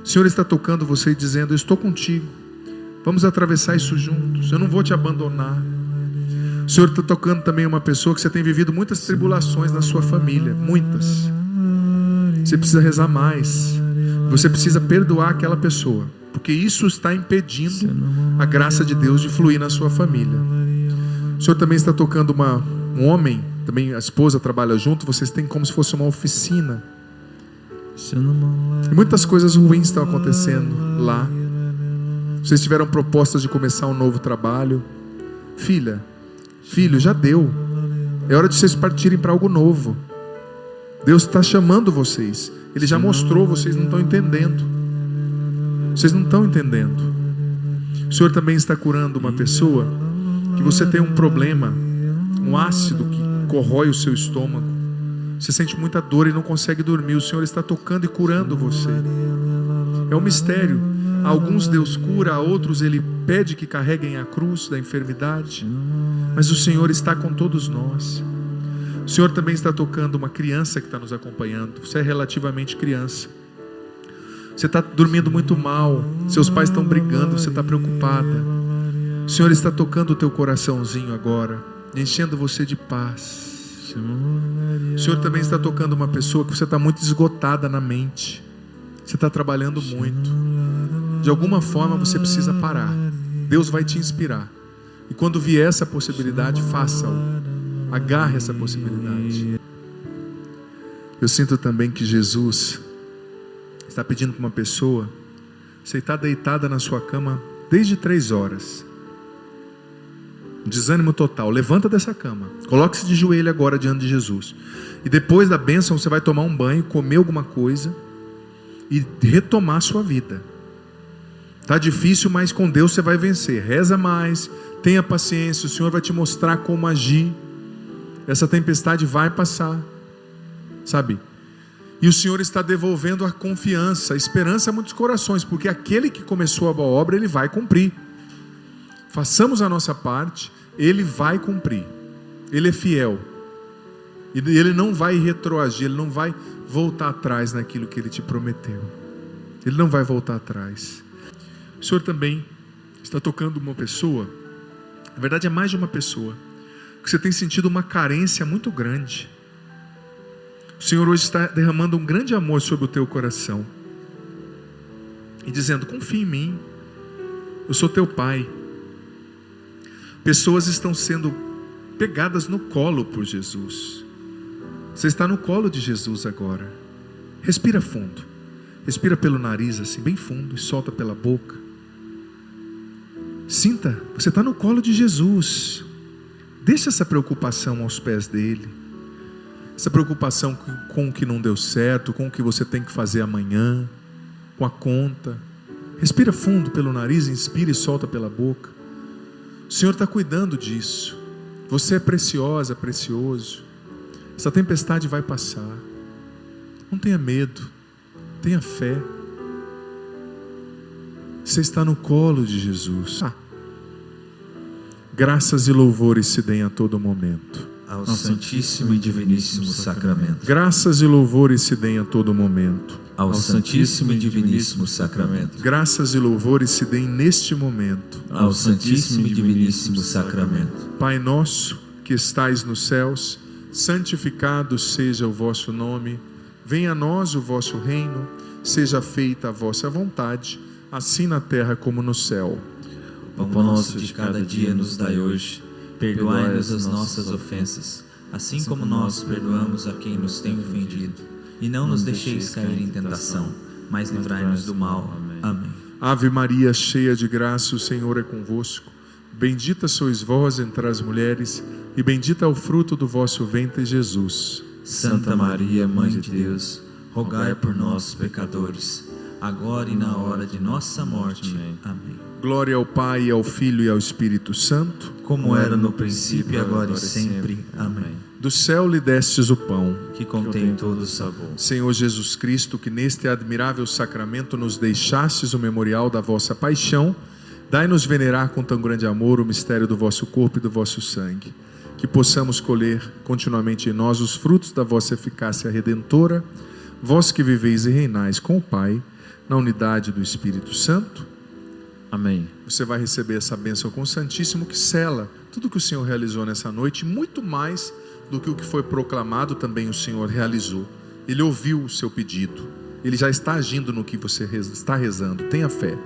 O Senhor está tocando você e dizendo: eu estou contigo. Vamos atravessar isso juntos. Eu não vou te abandonar. O Senhor está tocando também uma pessoa que você tem vivido muitas tribulações na sua família. Muitas. Você precisa rezar mais. Você precisa perdoar aquela pessoa, porque isso está impedindo a graça de Deus de fluir na sua família. O Senhor também está tocando um homem, também a esposa trabalha junto, vocês têm como se fosse uma oficina. E muitas coisas ruins estão acontecendo lá. Vocês tiveram propostas de começar um novo trabalho. Filho, já deu. É hora de vocês partirem para algo novo. Deus está chamando vocês. Ele já mostrou, vocês não estão entendendo. Vocês não estão entendendo. O Senhor também está curando uma pessoa que você tem um problema, um ácido que corrói o seu estômago. Você sente muita dor e não consegue dormir. O Senhor está tocando e curando você. É um mistério. A alguns Deus cura, a outros Ele pede que carreguem a cruz da enfermidade. Mas o Senhor está com todos nós. O Senhor também está tocando uma criança que está nos acompanhando. Você é relativamente criança. Você está dormindo muito mal. Seus pais estão brigando, você está preocupada. O Senhor está tocando o teu coraçãozinho agora, enchendo você de paz. O Senhor também está tocando uma pessoa que você está muito esgotada na mente. Você está trabalhando muito. De alguma forma você precisa parar. Deus vai te inspirar. E quando vier essa possibilidade, faça-o. Agarre essa possibilidade. Eu sinto também que Jesus está pedindo para uma pessoa: você está deitada na sua cama desde 3 horas, desânimo total, levanta dessa cama, coloque-se de joelho agora diante de Jesus, e depois da bênção você vai tomar um banho, comer alguma coisa e retomar a sua vida. Está difícil, mas com Deus você vai vencer. Reza mais, tenha paciência, o Senhor vai te mostrar como agir. Essa tempestade vai passar, sabe? E o Senhor está devolvendo a confiança, a esperança a muitos corações, porque aquele que começou a boa obra, Ele vai cumprir. Façamos a nossa parte, Ele vai cumprir. Ele é fiel. E Ele não vai retroagir, Ele não vai voltar atrás naquilo que Ele te prometeu. Ele não vai voltar atrás. O Senhor também está tocando uma pessoa, na verdade é mais de uma pessoa, que você tem sentido uma carência muito grande. O Senhor hoje está derramando um grande amor sobre o teu coração e dizendo: confia em mim, eu sou teu pai. Pessoas estão sendo pegadas no colo por Jesus. Você está no colo de Jesus agora. Respira fundo, respira pelo nariz assim, bem fundo, e solta pela boca. Sinta, você está no colo de Jesus. Deixa essa preocupação aos pés dele. Essa preocupação com o que não deu certo, com o que você tem que fazer amanhã, com a conta. Respira fundo pelo nariz, inspira e solta pela boca. O Senhor está cuidando disso. Você é preciosa, precioso. Essa tempestade vai passar. Não tenha medo, tenha fé. Você está no colo de Jesus. Graças e louvores se deem a todo momento ao Santíssimo e Diviníssimo Sacramento. Graças e louvores se deem a todo momento ao Santíssimo e Diviníssimo Sacramento. Graças e louvores se deem neste momento ao Santíssimo e Diviníssimo Sacramento. Pai nosso que estais nos céus, santificado seja o vosso nome. Venha a nós o vosso reino. Seja feita a vossa vontade, assim na terra como no céu. O pão nosso de cada dia nos dai hoje. Perdoai-nos as nossas ofensas, assim como nós perdoamos a quem nos tem ofendido. E não nos deixeis cair em tentação, mas livrai-nos do mal. Amém. Ave Maria, cheia de graça, o Senhor é convosco. Bendita sois vós entre as mulheres, e bendito é o fruto do vosso ventre, Jesus. Santa Maria, Mãe de Deus, rogai por nós, pecadores, agora e na hora de nossa morte. Amém. Glória ao Pai, ao Filho e ao Espírito Santo, como era no princípio, agora e sempre. Amém. Do céu lhe destes o pão, que contém todo o sabor. Senhor Jesus Cristo, que neste admirável sacramento nos deixastes o memorial da vossa paixão, dai-nos venerar com tão grande amor o mistério do vosso corpo e do vosso sangue, que possamos colher continuamente em nós os frutos da vossa eficácia redentora, vós que viveis e reinais com o Pai, na unidade do Espírito Santo. Amém. Você vai receber essa bênção com o Santíssimo, que sela tudo que o Senhor realizou nessa noite, muito mais do que o que foi proclamado também o Senhor realizou. Ele ouviu o seu pedido, Ele já está agindo no que você está rezando. Tenha fé.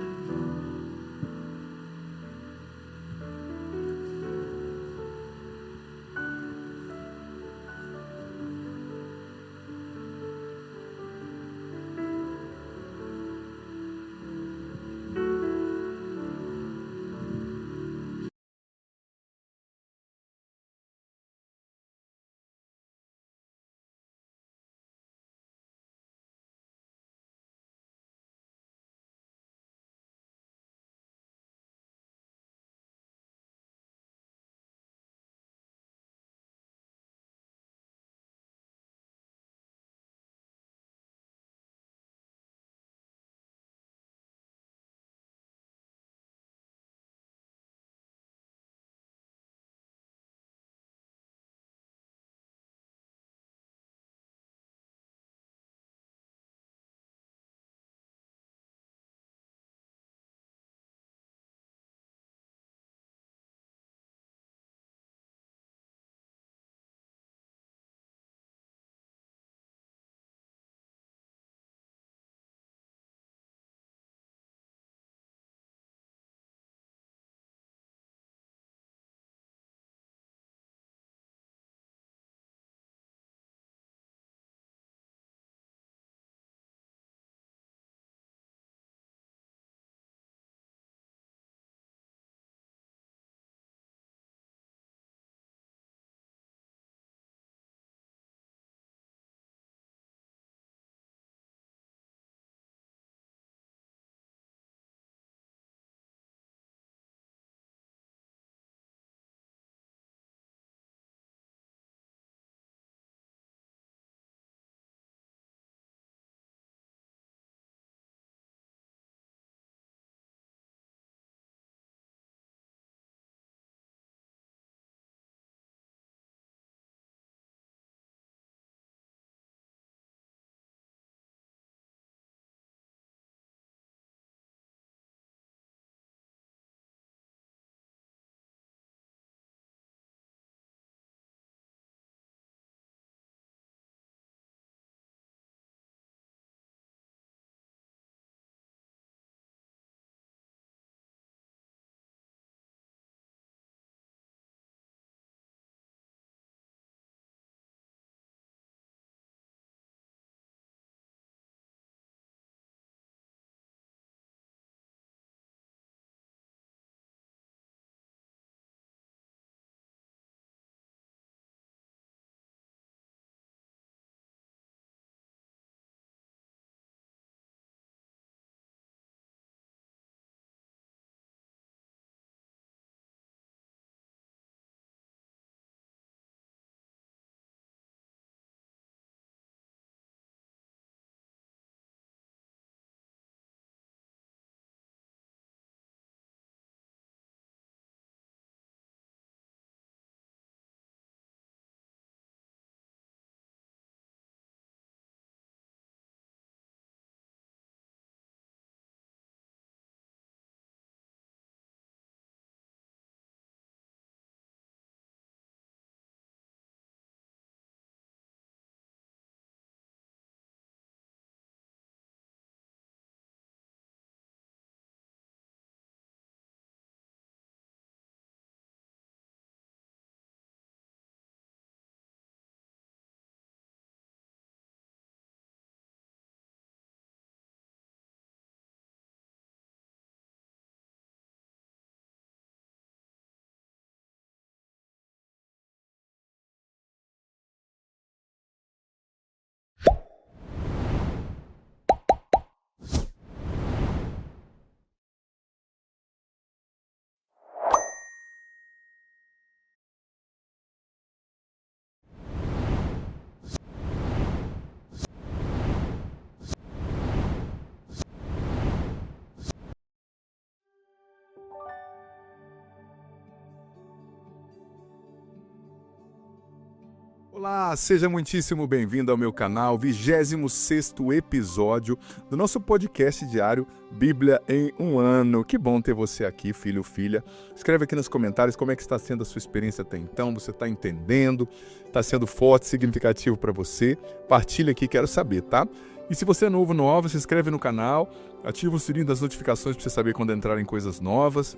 Olá, seja muitíssimo bem-vindo ao meu canal, 26º episódio do nosso podcast diário Bíblia em um Ano. Que bom ter você aqui, filho ou filha. Escreve aqui nos comentários como é que está sendo a sua experiência até então, você está entendendo, está sendo forte, significativo para você. Partilha aqui, quero saber, tá? E se você é novo, nova, se inscreve no canal, ativa o sininho das notificações para você saber quando entrarem coisas novas.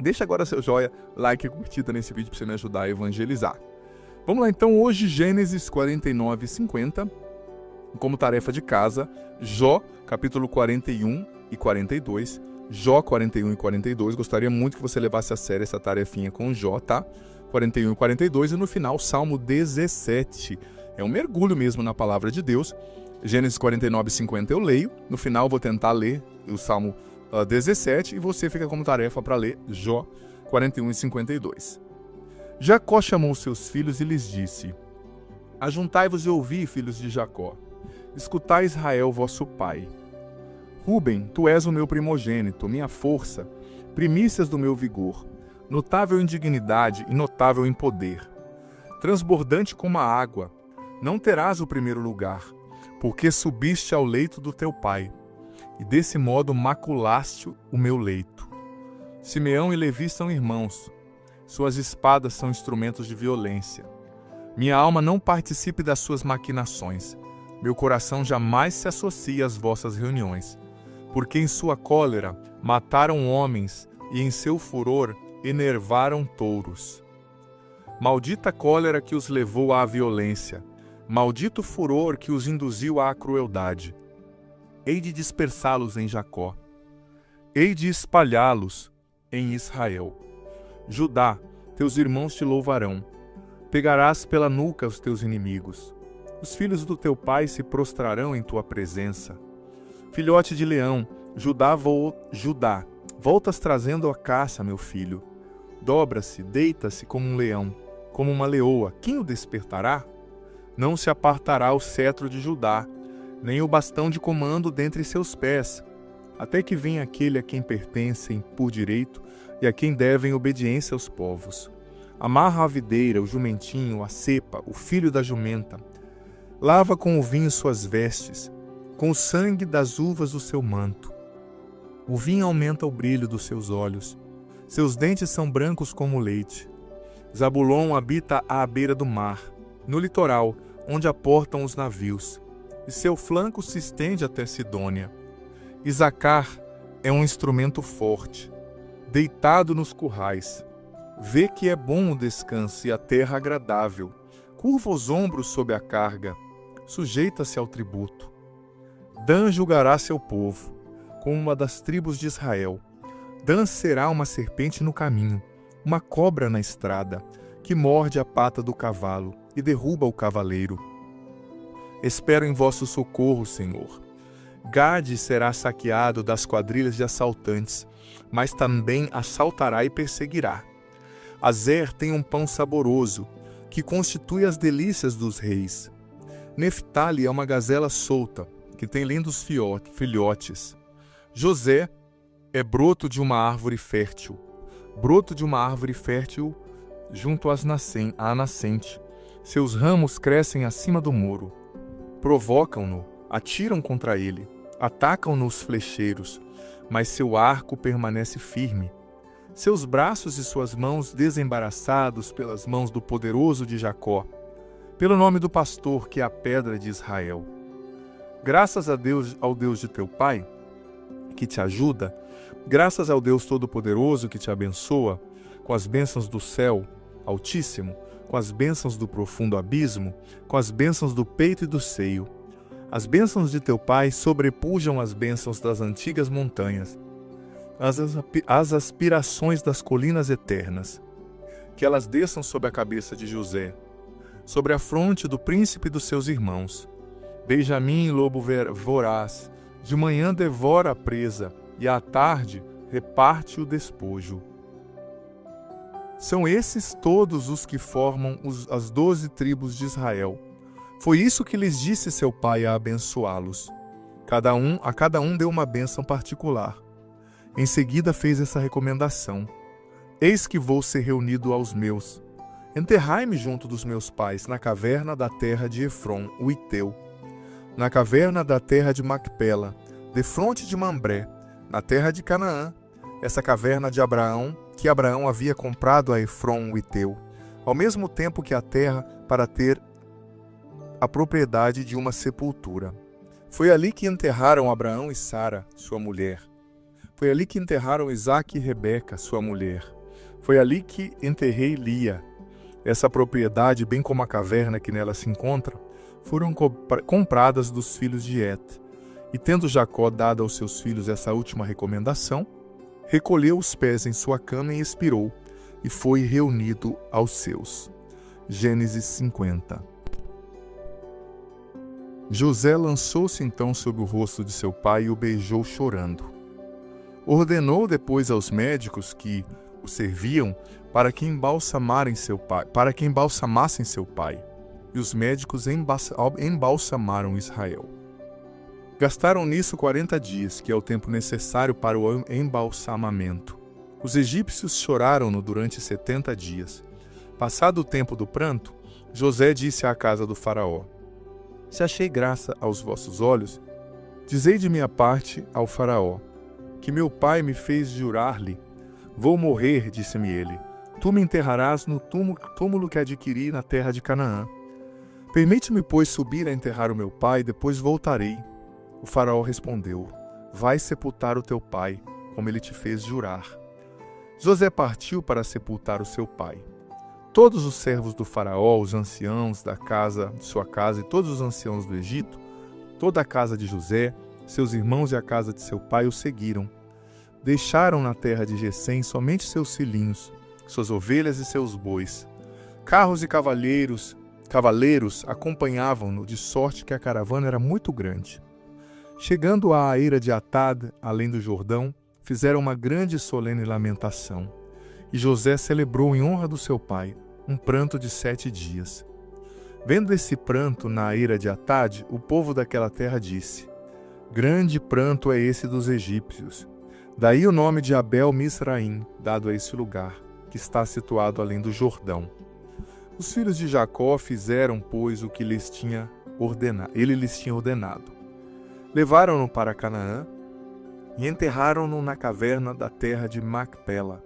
Deixa agora seu joinha, like e curtida nesse vídeo para você me ajudar a evangelizar. Vamos lá então, hoje Gênesis 49 e 50, como tarefa de casa, Jó, capítulo 41 e 42, Jó 41 e 42, gostaria muito que você levasse a sério essa tarefinha com Jó, tá? 41 e 42 e no final, Salmo 17, é um mergulho mesmo na palavra de Deus, Gênesis 49 e 50 eu leio, no final vou tentar ler o Salmo 17 e você fica como tarefa para ler Jó 41 e 52. Jacó chamou seus filhos e lhes disse: Ajuntai-vos e ouvi, filhos de Jacó. Escutai, Israel, vosso pai. Ruben, tu és o meu primogênito, minha força, primícias do meu vigor, notável em dignidade e notável em poder. Transbordante como a água, não terás o primeiro lugar, porque subiste ao leito do teu pai, e desse modo maculaste o meu leito. Simeão e Levi são irmãos. Suas espadas são instrumentos de violência. Minha alma não participe das suas maquinações. Meu coração jamais se associa às vossas reuniões. Porque em sua cólera mataram homens e em seu furor enervaram touros. Maldita cólera que os levou à violência. Maldito furor que os induziu à crueldade. Hei de dispersá-los em Jacó. Hei de espalhá-los em Israel. Judá, teus irmãos te louvarão. Pegarás pela nuca os teus inimigos. Os filhos do teu pai se prostrarão em tua presença. Filhote de leão, Judá, voltas trazendo a caça, meu filho. Dobra-se, deita-se como um leão, como uma leoa. Quem o despertará? Não se apartará o cetro de Judá, nem o bastão de comando dentre seus pés, até que venha aquele a quem pertencem por direito e a quem devem obediência aos povos. Amarra a videira, o jumentinho, a cepa, o filho da jumenta. Lava com o vinho suas vestes, com o sangue das uvas o seu manto. O vinho aumenta o brilho dos seus olhos. Seus dentes são brancos como o leite. Zabulon habita à beira do mar, no litoral, onde aportam os navios, e seu flanco se estende até Sidônia. Isacar é um instrumento forte, deitado nos currais. Vê que é bom o descanso e a terra agradável. Curva os ombros sob a carga, sujeita-se ao tributo. Dan julgará seu povo, como uma das tribos de Israel. Dan será uma serpente no caminho, uma cobra na estrada, que morde a pata do cavalo e derruba o cavaleiro. Espero em vosso socorro, Senhor. Gade será saqueado das quadrilhas de assaltantes, mas também assaltará e perseguirá. Azer tem um pão saboroso, que constitui as delícias dos reis. Neftali é uma gazela solta, que tem lindos filhotes. José é broto de uma árvore fértil, junto à nascente. Seus ramos crescem acima do muro. Provocam-no, atiram contra ele, atacam-no os flecheiros, mas seu arco permanece firme. Seus braços e suas mãos desembaraçados pelas mãos do poderoso de Jacó, pelo nome do pastor que é a pedra de Israel. Graças a Deus, ao Deus de teu pai, que te ajuda, graças ao Deus Todo-Poderoso que te abençoa, com as bênçãos do céu Altíssimo, com as bênçãos do profundo abismo, com as bênçãos do peito e do seio. As bênçãos de teu pai sobrepujam as bênçãos das antigas montanhas, as aspirações das colinas eternas. Que elas desçam sobre a cabeça de José, sobre a fronte do príncipe dos seus irmãos. Benjamim, lobo voraz, de manhã devora a presa, e à tarde reparte o despojo. São esses todos os que formam as 12 tribos de Israel. Foi isso que lhes disse seu pai a abençoá-los. A cada um deu uma bênção particular. Em seguida fez essa recomendação: Eis que vou ser reunido aos meus, Enterrai-me junto dos meus pais, na caverna da terra de Efron, o Iteu, na caverna da terra de Macpela, defronte de Mambré, na terra de Canaã, essa caverna de Abraão, que Abraão havia comprado a Efron, o Iteu, ao mesmo tempo que a terra, para ter a propriedade de uma sepultura. Foi ali que enterraram Abraão e Sara, sua mulher. Foi ali que enterraram Isaque e Rebeca, sua mulher. Foi ali que enterrei Lia. Essa propriedade, bem como a caverna que nela se encontra, foram compradas dos filhos de Et. E tendo Jacó dado aos seus filhos essa última recomendação, recolheu os pés em sua cama e expirou, e foi reunido aos seus. Gênesis 50. José lançou-se então sobre o rosto de seu pai e o beijou chorando. Ordenou depois aos médicos que o serviam para que embalsamassem seu pai. E os médicos embalsamaram Israel. Gastaram nisso 40 dias, que é o tempo necessário para o embalsamamento. Os egípcios choraram-no durante 70 dias. Passado o tempo do pranto, José disse à casa do faraó: Se achei graça aos vossos olhos, dizei de minha parte ao faraó, que meu pai me fez jurar-lhe: Vou morrer, disse-me ele. Tu me enterrarás no túmulo que adquiri na terra de Canaã. Permite-me, pois, subir a enterrar o meu pai, depois voltarei. O faraó respondeu: Vai sepultar o teu pai, como ele te fez jurar. José partiu para sepultar o seu pai. Todos os servos do faraó, os anciãos de sua casa e todos os anciãos do Egito, toda a casa de José, seus irmãos e a casa de seu pai o seguiram. Deixaram na terra de Gessém somente seus filhinhos, suas ovelhas e seus bois. Carros e cavaleiros acompanhavam-no, de sorte que a caravana era muito grande. Chegando à eira de Atad, além do Jordão, fizeram uma grande e solene lamentação. E José celebrou em honra do seu pai um pranto de 7 dias. Vendo esse pranto na eira de Atad, o povo daquela terra disse: Grande pranto é esse dos egípcios. Daí o nome de Abel Misraim, dado a esse lugar, que está situado além do Jordão. Os filhos de Jacó fizeram, pois, o que ele lhes tinha ordenado. Levaram-no para Canaã e enterraram-no na caverna da terra de Macpela,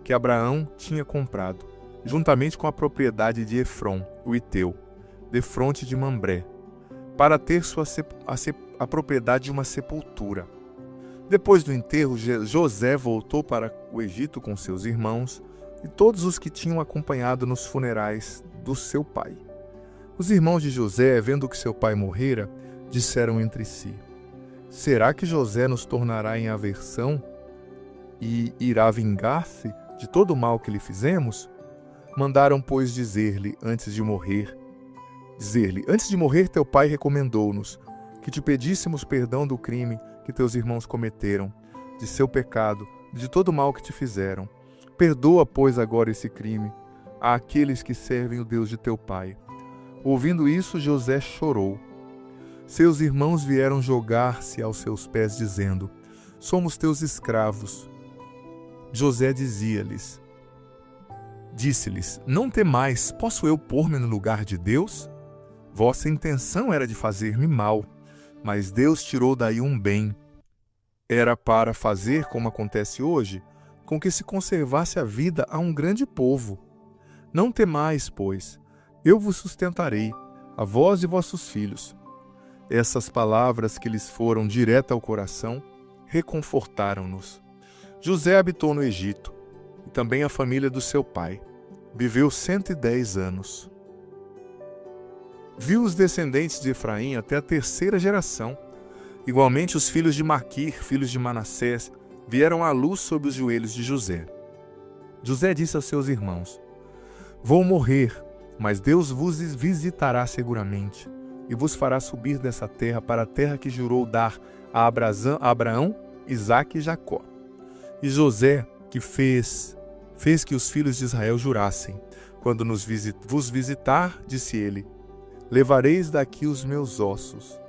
que Abraão tinha comprado, juntamente com a propriedade de Efron, o Iteu, defronte de Mambré, para ter a propriedade de uma sepultura. Depois do enterro, José voltou para o Egito com seus irmãos e todos os que tinham acompanhado nos funerais do seu pai. Os irmãos de José, vendo que seu pai morrera, disseram entre si: Será que José nos tornará em aversão e irá vingar-se de todo o mal que lhe fizemos? Mandaram, pois, dizer-lhe, antes de morrer, teu pai recomendou-nos que te pedíssemos perdão do crime que teus irmãos cometeram, de seu pecado, de todo o mal que te fizeram. Perdoa, pois, agora esse crime àqueles que servem o Deus de teu pai. Ouvindo isso, José chorou. Seus irmãos vieram jogar-se aos seus pés, dizendo: Somos teus escravos. José disse-lhes: Não temais, posso eu pôr-me no lugar de Deus? Vossa intenção era de fazer-me mal, mas Deus tirou daí um bem. Era para fazer, como acontece hoje, com que se conservasse a vida a um grande povo. Não temais, pois, eu vos sustentarei, a vós e vossos filhos. Essas palavras que lhes foram direto ao coração reconfortaram-nos. José habitou no Egito, e também a família do seu pai. Viveu 110 anos. Viu os descendentes de Efraim até a 3ª geração. Igualmente os filhos de Maquir, filhos de Manassés, vieram à luz sob os joelhos de José. José disse aos seus irmãos: Vou morrer, mas Deus vos visitará seguramente, e vos fará subir dessa terra para a terra que jurou dar a Abraão, Isaque e Jacó. E José, que fez que os filhos de Israel jurassem: Quando vos visitar, disse ele, levareis daqui os meus ossos.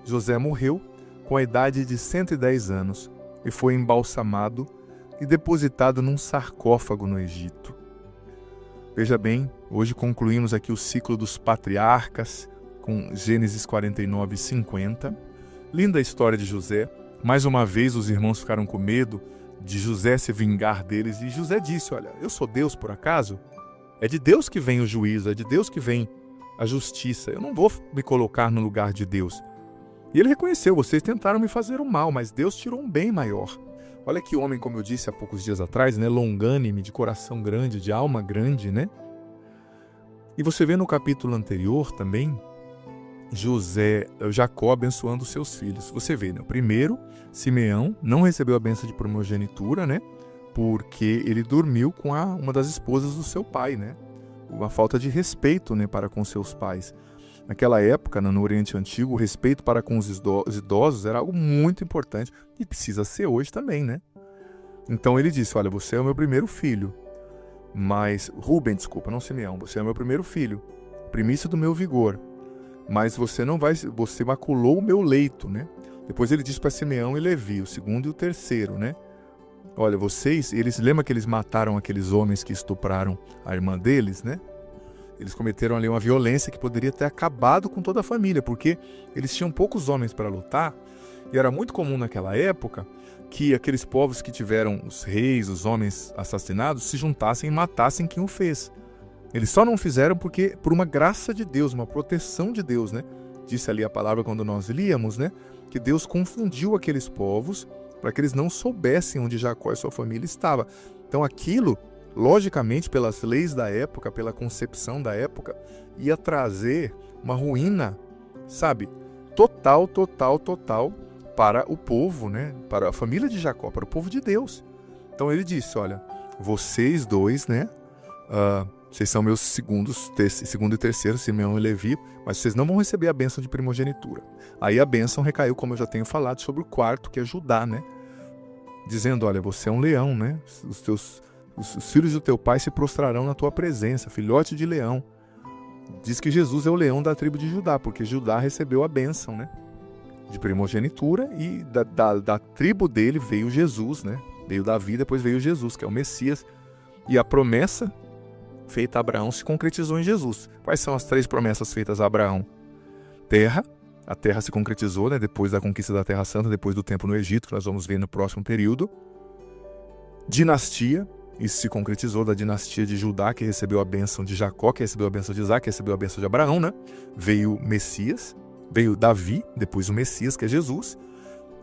José morreu com a idade de 110 anos e foi embalsamado e depositado num sarcófago no Egito. Veja bem, hoje concluímos aqui o ciclo dos patriarcas com Gênesis 49 e 50. Linda a história de José. Mais uma vez os irmãos ficaram com medo de José se vingar deles. E José disse, olha, eu sou Deus por acaso? É de Deus que vem o juízo, é de Deus que vem a justiça. Eu não vou me colocar no lugar de Deus. E ele reconheceu, vocês tentaram me fazer o mal, mas Deus tirou um bem maior. Olha que homem, como eu disse há poucos dias atrás, né? Longânime, de coração grande, de alma grande, né? E você vê no capítulo anterior também, Jacó abençoando os seus filhos. Você vê, né? O primeiro, Simeão, não recebeu a bênção de primogenitura, né? Porque ele dormiu com uma das esposas do seu pai, né? Uma falta de respeito, né, para com seus pais. Naquela época, no Oriente Antigo, o respeito para com os idosos era algo muito importante e precisa ser hoje também, né? Então ele disse, olha, você é o meu primeiro filho, Rubem, não Simeão, você é o meu primeiro filho, primícia do meu vigor, mas você maculou o meu leito, né? Depois ele disse para Simeão e Levi, o segundo e o terceiro, né? Olha, lembra que eles mataram aqueles homens que estupraram a irmã deles, né? Eles cometeram ali uma violência que poderia ter acabado com toda a família, porque eles tinham poucos homens para lutar, e era muito comum naquela época que aqueles povos que tiveram os reis, os homens assassinados, se juntassem e matassem quem o fez. Eles só não fizeram porque por uma graça de Deus, uma proteção de Deus, né? Disse ali a palavra quando nós líamos, né? Que Deus confundiu aqueles povos para que eles não soubessem onde Jacó e sua família estavam. Então aquilo, logicamente, pelas leis da época, pela concepção da época, ia trazer uma ruína, sabe, total para o povo, né, para a família de Jacó, para o povo de Deus. Então ele disse, olha, vocês dois, né, vocês são meus segundo e terceiro, Simeão e Levi, mas vocês não vão receber a bênção de primogenitura. Aí a bênção recaiu, como eu já tenho falado, sobre o quarto, que é Judá, né, dizendo, olha, você é um leão, né, os filhos do teu pai se prostrarão na tua presença, filhote de leão. Diz que Jesus é o leão da tribo de Judá, porque Judá recebeu a bênção, né, de primogenitura, e da tribo dele veio Jesus, né, veio Davi, depois veio Jesus, que é o Messias, e a promessa feita a Abraão se concretizou em Jesus. Quais são as 3 promessas feitas a Abraão? Terra, a terra se concretizou, né, depois da conquista da Terra Santa, depois do tempo no Egito, que nós vamos ver no próximo período. Dinastia, isso se concretizou da dinastia de Judá, que recebeu a bênção de Jacó, que recebeu a bênção de Isaac, que recebeu a bênção de Abraão, né? Veio Messias, veio Davi, depois o Messias, que é Jesus,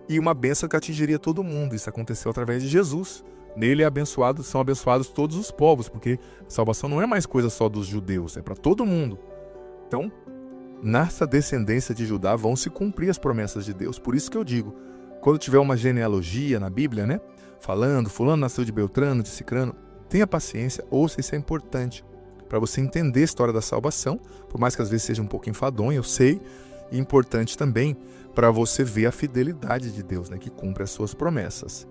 e uma bênção que atingiria todo mundo. Isso aconteceu através de Jesus. Nele são abençoados todos os povos, porque a salvação não é mais coisa só dos judeus, é para todo mundo. Então, nessa descendência de Judá vão se cumprir as promessas de Deus. Por isso que eu digo, quando tiver uma genealogia na Bíblia, né, falando, fulano nasceu de Beltrano, de Cicrano, tenha paciência, ouça, isso é importante para você entender a história da salvação, por mais que às vezes seja um pouco enfadonho, eu sei, e importante também para você ver a fidelidade de Deus, né, que cumpre as suas promessas.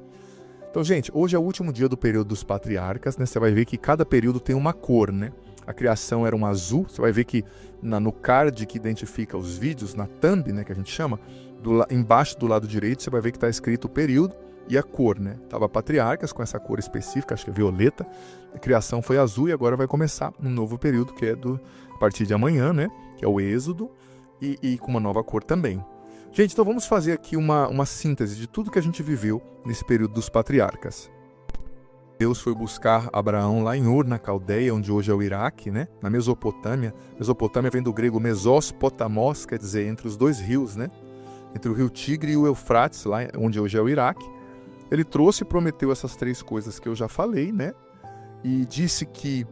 Então, gente, hoje é o último dia do período dos patriarcas, né? Você vai ver que cada período tem uma cor, né? A criação era um azul, você vai ver que no card que identifica os vídeos, na thumb, né, que a gente chama, embaixo do lado direito, você vai ver que está escrito o período e a cor, né? Tava patriarcas com essa cor específica, acho que é violeta, a criação foi azul e agora vai começar um novo período que é a partir de amanhã, né? Que é o Êxodo e com uma nova cor também. Gente, então vamos fazer aqui uma síntese de tudo que a gente viveu nesse período dos patriarcas. Deus foi buscar Abraão lá em Ur, na Caldeia, onde hoje é o Iraque, né? Na Mesopotâmia. Mesopotâmia vem do grego mesos, potamos, quer dizer, entre os 2 rios, né? Entre o rio Tigre e o Eufrates, lá onde hoje é o Iraque. Ele trouxe e prometeu essas 3 coisas que eu já falei, né? E disse que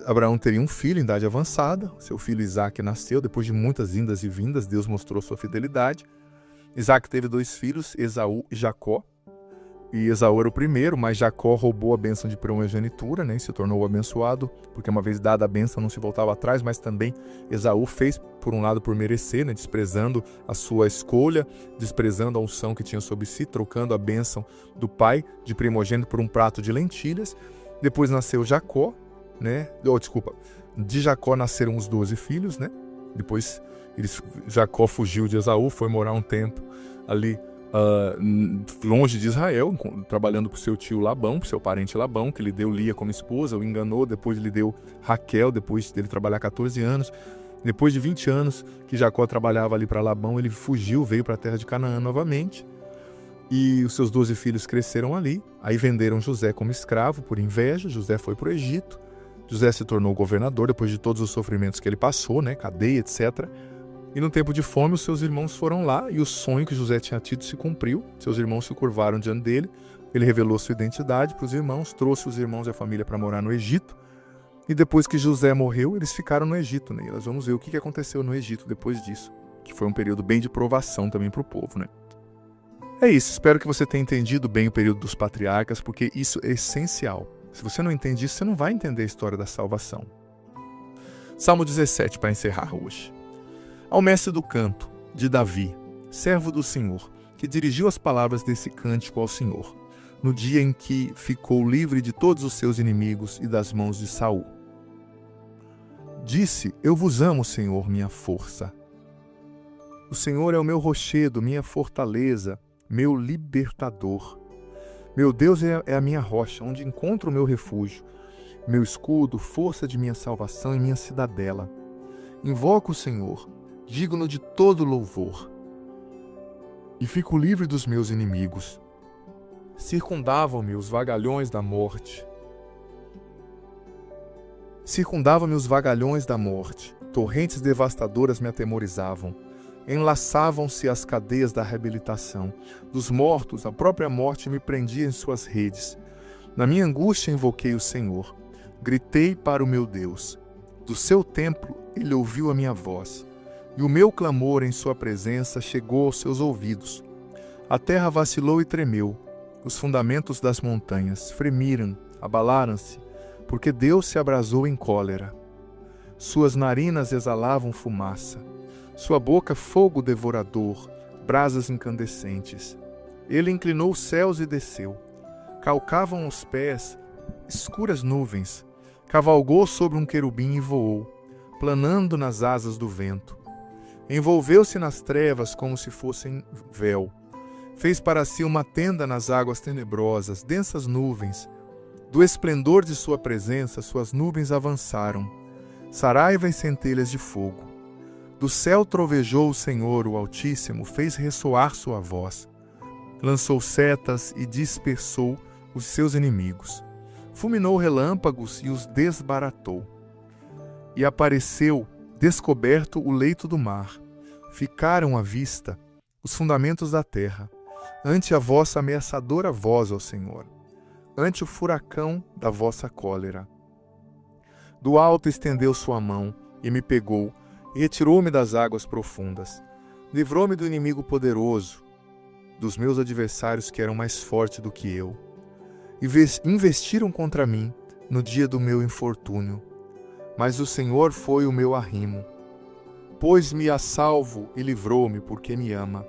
Abraão teria um filho em idade avançada. Seu filho Isaac nasceu. Depois de muitas indas e vindas, Deus mostrou sua fidelidade. Isaac teve 2 filhos, Esaú e Jacó. E Esaú era o primeiro, mas Jacó roubou a bênção de primogenitura, né, e se tornou abençoado, porque uma vez dada a bênção não se voltava atrás, mas também Esaú fez, por um lado, por merecer, né, desprezando a sua escolha, desprezando a unção que tinha sobre si, trocando a bênção do pai de primogênito por um prato de lentilhas. Depois nasceu Jacó, né, de Jacó nasceram os 12 filhos, né, depois Jacó fugiu de Esaú, foi morar um tempo ali longe de Israel, trabalhando para o seu tio Labão, para o seu parente Labão, que lhe deu Lia como esposa, o enganou, depois lhe deu Raquel, depois dele trabalhar 14 anos. Depois de 20 anos que Jacó trabalhava ali para Labão, ele fugiu, veio para a terra de Canaã novamente, e os seus 12 filhos cresceram ali. Aí venderam José como escravo por inveja. José foi para o Egito. José se tornou governador depois de todos os sofrimentos que ele passou, né, cadeia, etc. E no tempo de fome, os seus irmãos foram lá e o sonho que José tinha tido se cumpriu. Seus irmãos se curvaram diante dele. Ele revelou sua identidade para os irmãos, trouxe os irmãos e a família para morar no Egito. E depois que José morreu, eles ficaram no Egito, né? E nós vamos ver o que aconteceu no Egito depois disso, que foi um período bem de provação também para o povo, né? É isso, espero que você tenha entendido bem o período dos patriarcas, porque isso é essencial. Se você não entende isso, você não vai entender a história da salvação. Salmo 17, para encerrar hoje. Ao mestre do canto, de Davi, servo do Senhor, que dirigiu as palavras desse cântico ao Senhor, no dia em que ficou livre de todos os seus inimigos e das mãos de Saul. Disse: eu vos amo, Senhor, minha força. O Senhor é o meu rochedo, minha fortaleza, meu libertador. Meu Deus é a minha rocha, onde encontro o meu refúgio, meu escudo, força de minha salvação e minha cidadela. Invoco o Senhor, digno de todo louvor, e fico livre dos meus inimigos. Circundavam-me os vagalhões da morte. Torrentes devastadoras me atemorizavam. Enlaçavam-se as cadeias da reabilitação. Dos mortos, a própria morte me prendia em suas redes. Na minha angústia invoquei o Senhor. Gritei para o meu Deus. Do seu templo ele ouviu a minha voz, e o meu clamor em sua presença chegou aos seus ouvidos. A terra vacilou e tremeu. Os fundamentos das montanhas fremiram, abalaram-se, porque Deus se abrasou em cólera. Suas narinas exalavam fumaça, sua boca fogo devorador, brasas incandescentes. Ele inclinou os céus e desceu. Calcavam os pés escuras nuvens. Cavalgou sobre um querubim e voou, planando nas asas do vento. Envolveu-se nas trevas como se fossem véu. Fez para si uma tenda nas águas tenebrosas, densas nuvens. Do esplendor de sua presença, suas nuvens avançaram. Saraiva e centelhas de fogo. Do céu trovejou o Senhor, o Altíssimo, fez ressoar sua voz. Lançou setas e dispersou os seus inimigos. Fulminou relâmpagos e os desbaratou. E apareceu, descoberto, o leito do mar. Ficaram à vista os fundamentos da terra, ante a vossa ameaçadora voz, ó Senhor, ante o furacão da vossa cólera. Do alto estendeu sua mão e me pegou, e retirou-me das águas profundas. Livrou-me do inimigo poderoso, dos meus adversários que eram mais fortes do que eu. E investiram contra mim no dia do meu infortúnio. Mas o Senhor foi o meu arrimo. Pôs-me a salvo e livrou-me, porque me ama.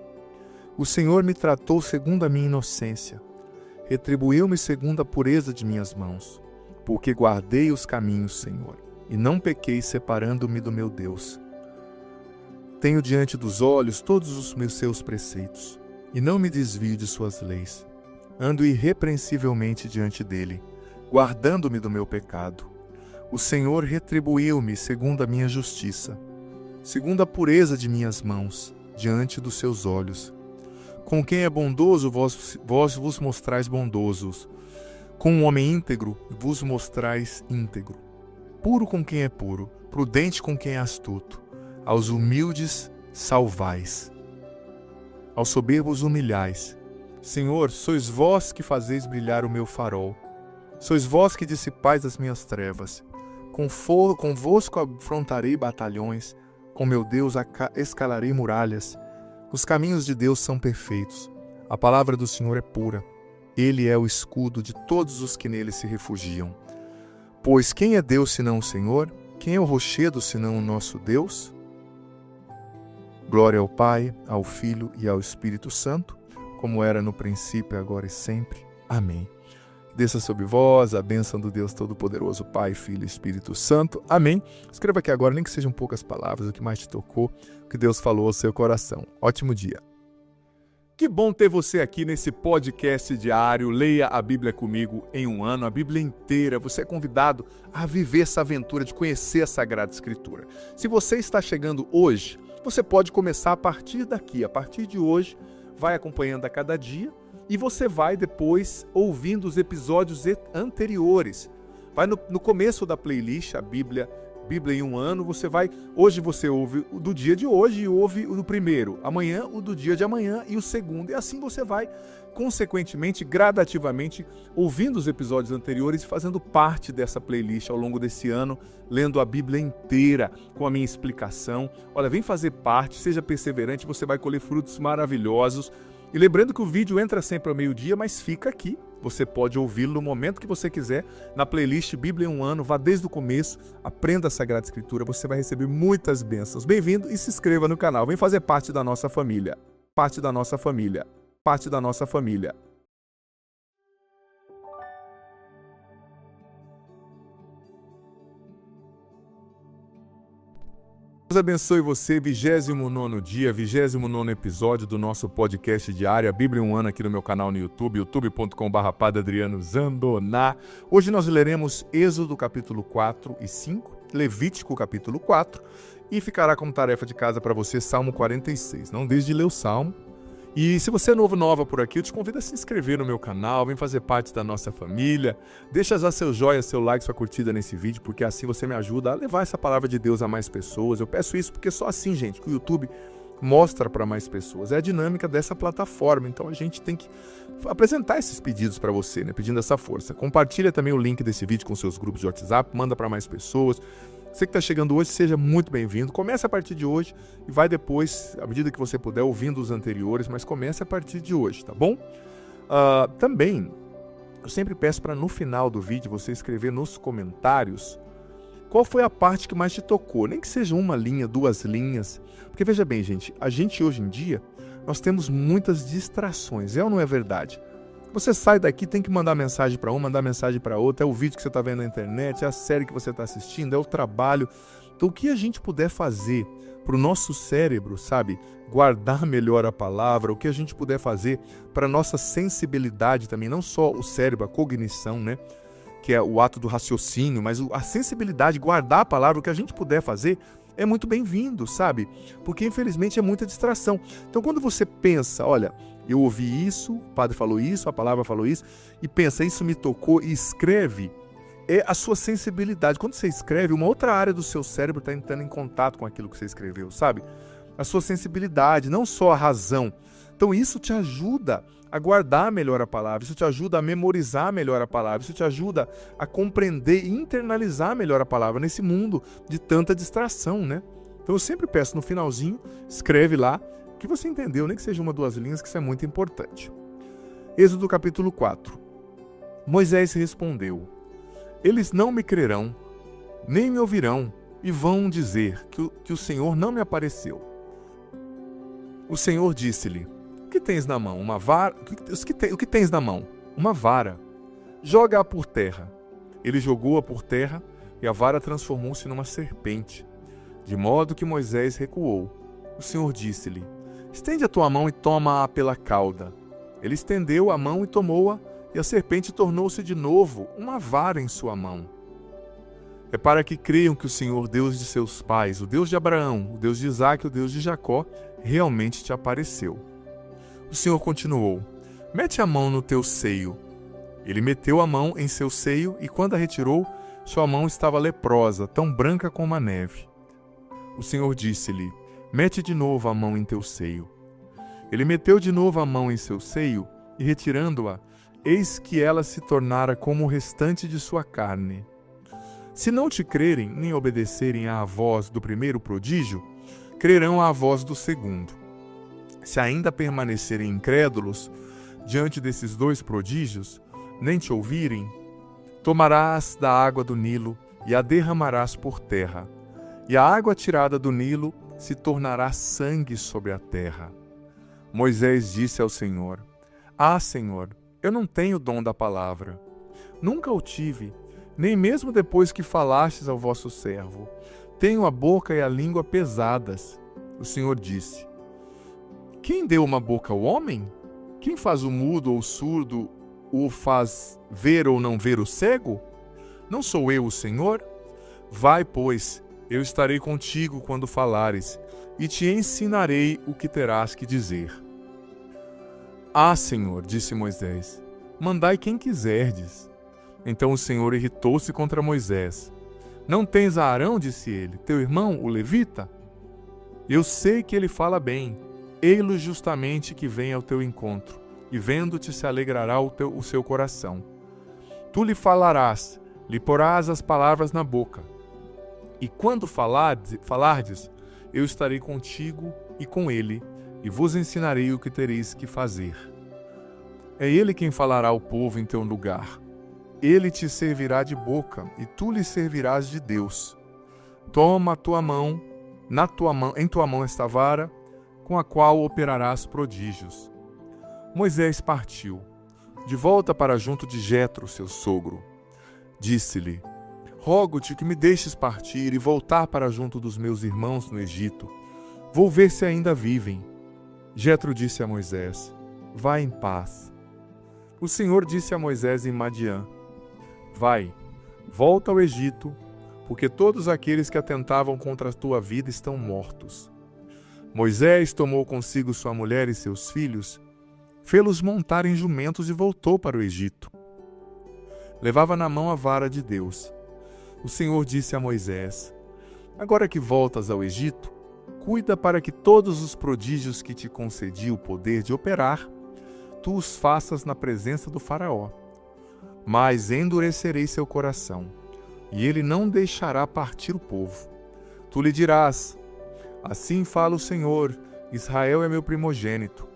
O Senhor me tratou segundo a minha inocência. Retribuiu-me segundo a pureza de minhas mãos. Porque guardei os caminhos, Senhor, e não pequei separando-me do meu Deus. Tenho diante dos olhos todos os seus preceitos, e não me desvio de suas leis. Ando irrepreensivelmente diante dele, guardando-me do meu pecado. O Senhor retribuiu-me segundo a minha justiça, segundo a pureza de minhas mãos, diante dos seus olhos. Com quem é bondoso, vós vos mostrais bondosos. Com um homem íntegro, vos mostrais íntegro. Puro com quem é puro, prudente com quem é astuto. Aos humildes salvais. Aos soberbos humilhais. Senhor, sois vós que fazeis brilhar o meu farol. Sois vós que dissipais as minhas trevas. Convosco afrontarei batalhões. Com meu Deus escalarei muralhas. Os caminhos de Deus são perfeitos. A palavra do Senhor é pura. Ele é o escudo de todos os que nele se refugiam. Pois quem é Deus senão o Senhor? Quem é o rochedo senão o nosso Deus? Glória ao Pai, ao Filho e ao Espírito Santo, como era no princípio, agora e sempre. Amém. Desça sobre vós a bênção do Deus Todo-Poderoso, Pai, Filho e Espírito Santo. Amém. Escreva aqui agora, nem que sejam poucas palavras, o que mais te tocou, o que Deus falou ao seu coração. Ótimo dia. Que bom ter você aqui nesse podcast diário. Leia a Bíblia comigo em um ano, a Bíblia inteira. Você é convidado a viver essa aventura de conhecer a Sagrada Escritura. Se você está chegando hoje, você pode começar a partir daqui. A partir de hoje, vai acompanhando a cada dia e você vai depois ouvindo os episódios anteriores. Vai no começo da playlist, a Bíblia em um ano, hoje você ouve o do dia de hoje e ouve o do primeiro, amanhã o do dia de amanhã e o segundo, e assim você vai, consequentemente, gradativamente, ouvindo os episódios anteriores e fazendo parte dessa playlist ao longo desse ano, lendo a Bíblia inteira, com a minha explicação. Olha, vem fazer parte, seja perseverante, você vai colher frutos maravilhosos. E lembrando que o vídeo entra sempre ao meio-dia, mas fica aqui. Você pode ouvi-lo no momento que você quiser, na playlist Bíblia em um ano, vá desde o começo, aprenda a Sagrada Escritura, você vai receber muitas bênçãos. Bem-vindo e se inscreva no canal, vem fazer parte da nossa família. Parte da nossa família. Parte da nossa família. Deus abençoe você, 29º dia, 29º episódio do nosso podcast diário, a Bíblia em um ano aqui no meu canal no YouTube, youtube.com/Padre Adriano Zandoná. Hoje nós leremos Êxodo capítulo 4 e 5, Levítico capítulo 4 e ficará como tarefa de casa para você Salmo 46. Não deixe de ler o Salmo. E se você é nova por aqui, eu te convido a se inscrever no meu canal, vem fazer parte da nossa família. Deixa já seu joinha, seu like, sua curtida nesse vídeo, porque assim você me ajuda a levar essa palavra de Deus a mais pessoas. Eu peço isso porque só assim, gente, que o YouTube mostra para mais pessoas. É a dinâmica dessa plataforma, então a gente tem que apresentar esses pedidos para você, né? Pedindo essa força. Compartilha também o link desse vídeo com seus grupos de WhatsApp, manda para mais pessoas. Você que está chegando hoje, seja muito bem-vindo. Comece a partir de hoje e vai depois, à medida que você puder, ouvindo os anteriores, mas comece a partir de hoje, tá bom? Também, eu sempre peço para no final do vídeo você escrever nos comentários qual foi a parte que mais te tocou. Nem que seja uma linha, 2 linhas. Porque veja bem, gente, a gente hoje em dia, nós temos muitas distrações, é ou não é verdade? Você sai daqui, tem que mandar mensagem para um, mandar mensagem para outro, é o vídeo que você está vendo na internet, é a série que você está assistindo, é o trabalho. Então, o que a gente puder fazer para o nosso cérebro, sabe, guardar melhor a palavra, o que a gente puder fazer para a nossa sensibilidade também, não só o cérebro, a cognição, né, que é o ato do raciocínio, mas a sensibilidade, guardar a palavra, o que a gente puder fazer, é muito bem-vindo, sabe? Porque, infelizmente, é muita distração. Então, quando você pensa, olha, eu ouvi isso, o padre falou isso, a palavra falou isso, e pensa, isso me tocou, e escreve, é a sua sensibilidade. Quando você escreve, uma outra área do seu cérebro está entrando em contato com aquilo que você escreveu, sabe? A sua sensibilidade, não só a razão. Então, isso te ajuda a guardar melhor a palavra, isso te ajuda a memorizar melhor a palavra, isso te ajuda a compreender e internalizar melhor a palavra nesse mundo de tanta distração, né? Então eu sempre peço no finalzinho, escreve lá, que você entendeu, nem que seja 1 ou 2 linhas, que isso é muito importante. Êxodo capítulo 4. Moisés respondeu: eles não me crerão, nem me ouvirão, e vão dizer que o Senhor não me apareceu. O Senhor disse-lhe: o que tens na mão? Uma vara? O que tens na mão? Uma vara. Joga-a por terra. Ele jogou-a por terra e a vara transformou-se numa serpente, de modo que Moisés recuou. O Senhor disse-lhe: estende a tua mão e toma-a pela cauda. Ele estendeu a mão e tomou-a, e a serpente tornou-se de novo uma vara em sua mão. É para que creiam que o Senhor, Deus de seus pais, o Deus de Abraão, o Deus de Isaque, o Deus de Jacó, realmente te apareceu. O Senhor continuou: mete a mão no teu seio. Ele meteu a mão em seu seio e, quando a retirou, sua mão estava leprosa, tão branca como a neve. O Senhor disse-lhe: mete de novo a mão em teu seio. Ele meteu de novo a mão em seu seio e, retirando-a, eis que ela se tornara como o restante de sua carne. Se não te crerem nem obedecerem à voz do primeiro prodígio, crerão à voz do segundo. Se ainda permanecerem incrédulos diante desses 2 prodígios, nem te ouvirem, tomarás da água do Nilo e a derramarás por terra, e a água tirada do Nilo se tornará sangue sobre a terra. Moisés disse ao Senhor: Senhor, eu não tenho dom da palavra. Nunca o tive, nem mesmo depois que falastes ao vosso servo. Tenho a boca e a língua pesadas. O Senhor disse: Quem deu uma boca ao homem? Quem faz o mudo ou o surdo, o faz ver ou não ver o cego? Não sou eu o Senhor? Vai, pois, eu estarei contigo quando falares, e te ensinarei o que terás que dizer. Ah, Senhor, disse Moisés, mandai quem quiserdes. Então o Senhor irritou-se contra Moisés. Não tens a Arão, disse ele, teu irmão, o levita? Eu sei que ele fala bem, ei-lo justamente que vem ao teu encontro, e vendo-te se alegrará o seu coração. Tu lhe falarás, lhe porás as palavras na boca. E quando falardes, eu estarei contigo e com ele, e vos ensinarei o que tereis que fazer. É ele quem falará ao povo em teu lugar. Ele te servirá de boca, e tu lhe servirás de Deus. Toma em tua mão esta vara, com a qual operarás prodígios. Moisés partiu, de volta para junto de Jetro, seu sogro. Disse-lhe, rogo-te que me deixes partir e voltar para junto dos meus irmãos no Egito. Vou ver se ainda vivem. Jetro disse a Moisés, vai em paz. O Senhor disse a Moisés em Madiã, vai, volta ao Egito, porque todos aqueles que atentavam contra a tua vida estão mortos. Moisés tomou consigo sua mulher e seus filhos, fê-los montar em jumentos e voltou para o Egito. Levava na mão a vara de Deus. O Senhor disse a Moisés, agora que voltas ao Egito, cuida para que todos os prodígios que te concedi o poder de operar, tu os faças na presença do faraó. Mas endurecerei seu coração, e ele não deixará partir o povo. Tu lhe dirás, assim fala o Senhor, Israel é meu primogênito.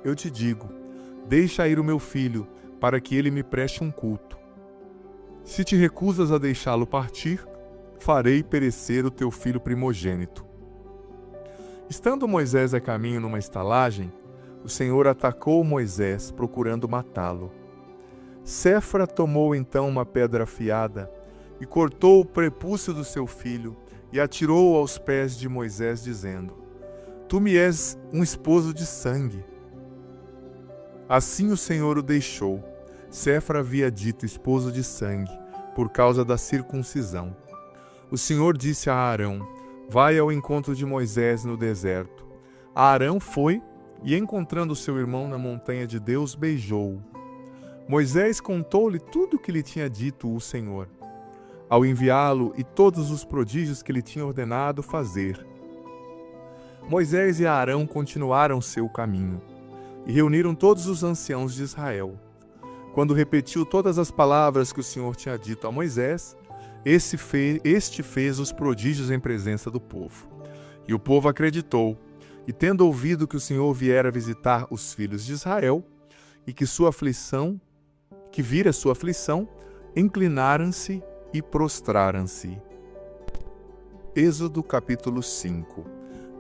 Eu te digo, deixa ir o meu filho, para que ele me preste um culto. Se te recusas a deixá-lo partir, farei perecer o teu filho primogênito. Estando Moisés a caminho numa estalagem, o Senhor atacou Moisés, procurando matá-lo. Séfora tomou então uma pedra afiada e cortou o prepúcio do seu filho e atirou-o aos pés de Moisés, dizendo, tu me és um esposo de sangue. Assim o Senhor o deixou. Séfora havia dito esposo de sangue, por causa da circuncisão. O Senhor disse a Arão, vai ao encontro de Moisés no deserto. Arão foi e, encontrando seu irmão na montanha de Deus, beijou-o. Moisés contou-lhe tudo o que lhe tinha dito o Senhor, ao enviá-lo e todos os prodígios que lhe tinha ordenado fazer. Moisés e Arão continuaram seu caminho e reuniram todos os anciãos de Israel. Quando repetiu todas as palavras que o Senhor tinha dito a Moisés, este fez os prodígios em presença do povo. E o povo acreditou, e tendo ouvido que o Senhor viera visitar os filhos de Israel, e que vira sua aflição, inclinaram-se e prostraram-se. Êxodo capítulo 5.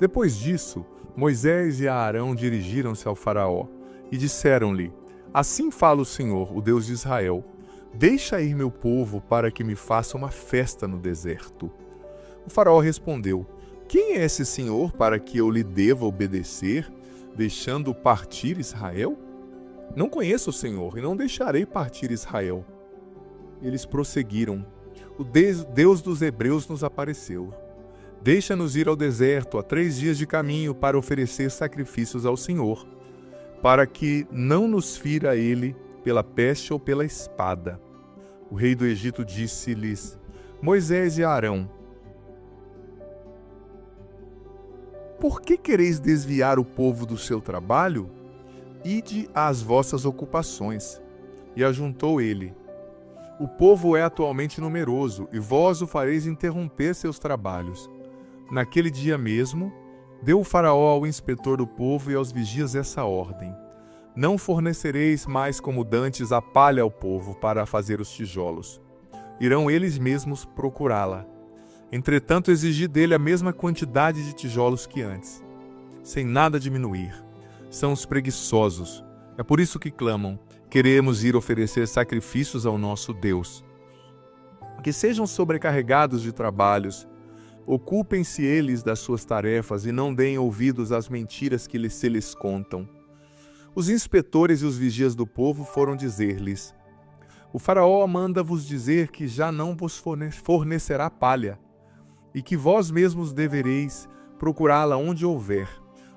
Depois disso, Moisés e Arão dirigiram-se ao faraó, e disseram-lhe, assim fala o Senhor, o Deus de Israel, deixa ir meu povo para que me faça uma festa no deserto. O faraó respondeu, quem é esse Senhor para que eu lhe deva obedecer, deixando partir Israel? Não conheço o Senhor e não deixarei partir Israel. Eles prosseguiram, o Deus dos hebreus nos apareceu. Deixa-nos ir ao deserto a 3 dias de caminho para oferecer sacrifícios ao Senhor, para que não nos fira ele pela peste ou pela espada. O rei do Egito disse-lhes, Moisés e Arão, por que quereis desviar o povo do seu trabalho? Ide às vossas ocupações. E ajuntou ele, o povo é atualmente numeroso, e vós o fareis interromper seus trabalhos. Naquele dia mesmo, deu o faraó ao inspetor do povo e aos vigias essa ordem, não fornecereis mais como dantes a palha ao povo para fazer os tijolos. Irão eles mesmos procurá-la. Entretanto, exigi dele a mesma quantidade de tijolos que antes, sem nada diminuir. São os preguiçosos. É por isso que clamam, queremos ir oferecer sacrifícios ao nosso Deus. Que sejam sobrecarregados de trabalhos, Ocupem-se eles das suas tarefas e não deem ouvidos às mentiras que se lhes contam. Os inspetores e os vigias do povo foram dizer-lhes: o faraó manda-vos dizer que já não vos fornecerá palha, e que vós mesmos devereis procurá-la onde houver,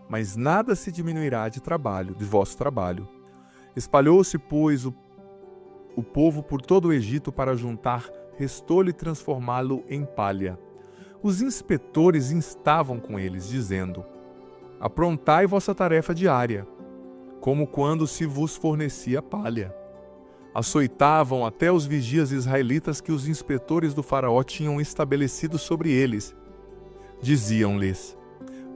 mas nada se diminuirá de vosso trabalho. Espalhou-se, pois, o povo por todo o Egito para juntar restolho e transformá-lo em palha. Os inspetores instavam com eles, dizendo: aprontai vossa tarefa diária, como quando se vos fornecia palha. Açoitavam até os vigias israelitas que os inspetores do faraó tinham estabelecido sobre eles. Diziam-lhes: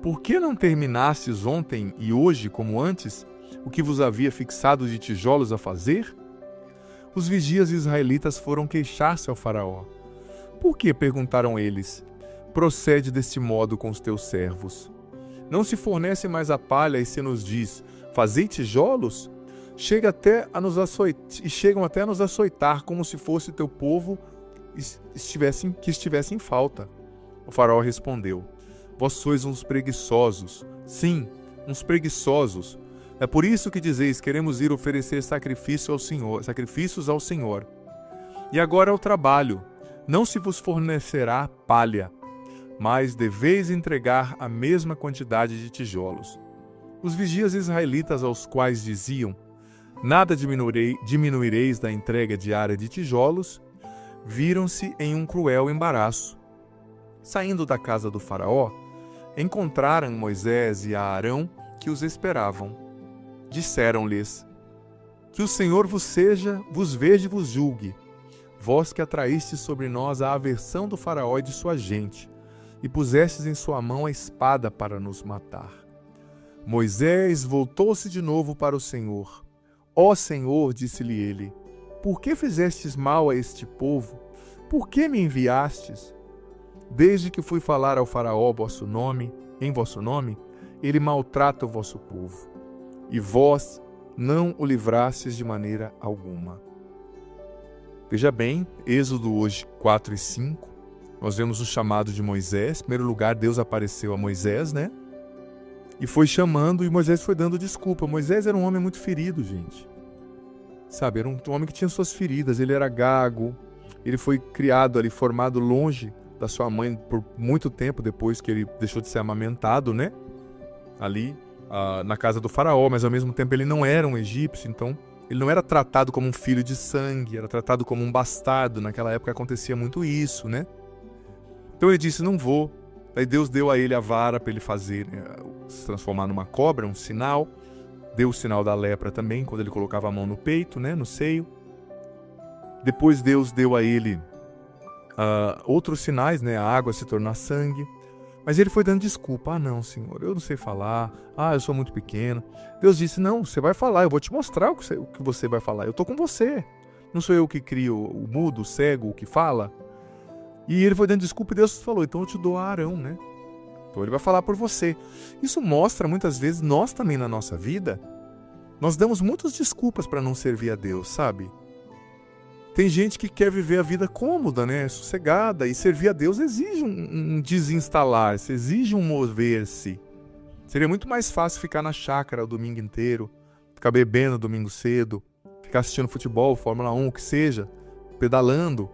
por que não terminastes ontem e hoje, como antes, o que vos havia fixado de tijolos a fazer? Os vigias israelitas foram queixar-se ao faraó. Por que, perguntaram eles, procede deste modo com os teus servos? Não se fornece mais a palha e se nos diz: fazei tijolos? Chegam até a nos açoitar como se fosse teu povo que estivesse em falta. O faraó respondeu: vós sois uns preguiçosos. Sim, uns preguiçosos. É por isso que dizeis: queremos ir oferecer sacrifícios ao Senhor. E agora é o trabalho. Não se vos fornecerá palha, mas deveis entregar a mesma quantidade de tijolos. Os vigias israelitas, aos quais diziam: nada diminuireis da entrega diária de tijolos, viram-se em um cruel embaraço. Saindo da casa do faraó, encontraram Moisés e Arão que os esperavam. Disseram-lhes: que o Senhor vos veja e vos julgue, vós que atraístes sobre nós a aversão do faraó e de sua gente, e pusestes em sua mão a espada para nos matar. Moisés voltou-se de novo para o Senhor. Ó Senhor, disse-lhe ele, por que fizestes mal a este povo? Por que me enviastes? Desde que fui falar ao faraó em vosso nome, ele maltrata o vosso povo, e vós não o livrastes de maneira alguma. Veja bem, Êxodo hoje 4 e 5, nós vemos o chamado de Moisés. Em primeiro lugar, Deus apareceu a Moisés, né? E foi chamando, e Moisés foi dando desculpa. Moisés era um homem muito ferido, gente. Sabe, era um homem que tinha suas feridas, ele era gago, ele foi criado ali, formado longe da sua mãe por muito tempo depois que ele deixou de ser amamentado, né? Ali, na casa do faraó, mas ao mesmo tempo ele não era um egípcio, então ele não era tratado como um filho de sangue, era tratado como um bastardo. Naquela época acontecia muito isso, né? Então ele disse: não vou. Aí Deus deu a ele a vara para ele fazer, né, se transformar numa cobra, um sinal. Deu o sinal da lepra também, quando ele colocava a mão no peito, né, no seio. Depois Deus deu a ele outros sinais, né, a água se tornar sangue. Mas ele foi dando desculpa: não, Senhor, eu não sei falar, eu sou muito pequeno. Deus disse: não, você vai falar, eu vou te mostrar o que você vai falar, eu estou com você. Não sou eu que crio o mudo, o cego, o que fala? E ele foi dando desculpa e Deus falou: então eu te dou a Arão, né? Então ele vai falar por você. Isso mostra, muitas vezes, nós também na nossa vida, nós damos muitas desculpas para não servir a Deus, sabe? Tem gente que quer viver a vida cômoda, né? Sossegada. E servir a Deus exige um desinstalar-se, exige um mover-se. Seria muito mais fácil ficar na chácara o domingo inteiro, ficar bebendo domingo cedo, ficar assistindo futebol, Fórmula 1, o que seja, pedalando.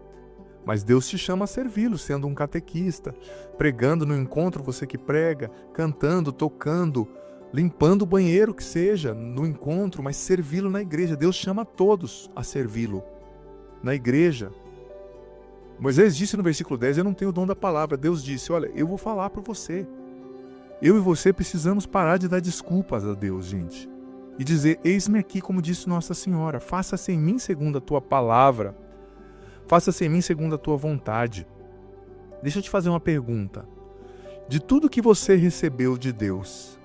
Mas Deus te chama a servi-lo, sendo um catequista, pregando no encontro, você que prega, cantando, tocando, limpando o banheiro, que seja, no encontro, mas servi-lo na igreja. Deus chama a todos a servi-lo na igreja. Moisés disse no versículo 10, eu não tenho o dom da palavra. Deus disse: olha, eu vou falar para você. Eu e você precisamos parar de dar desculpas a Deus, gente, e dizer: eis-me aqui, como disse Nossa Senhora, faça-se em mim segundo a tua palavra, faça-se em mim segundo a tua vontade. Deixa eu te fazer uma pergunta. De tudo que você recebeu de Deus,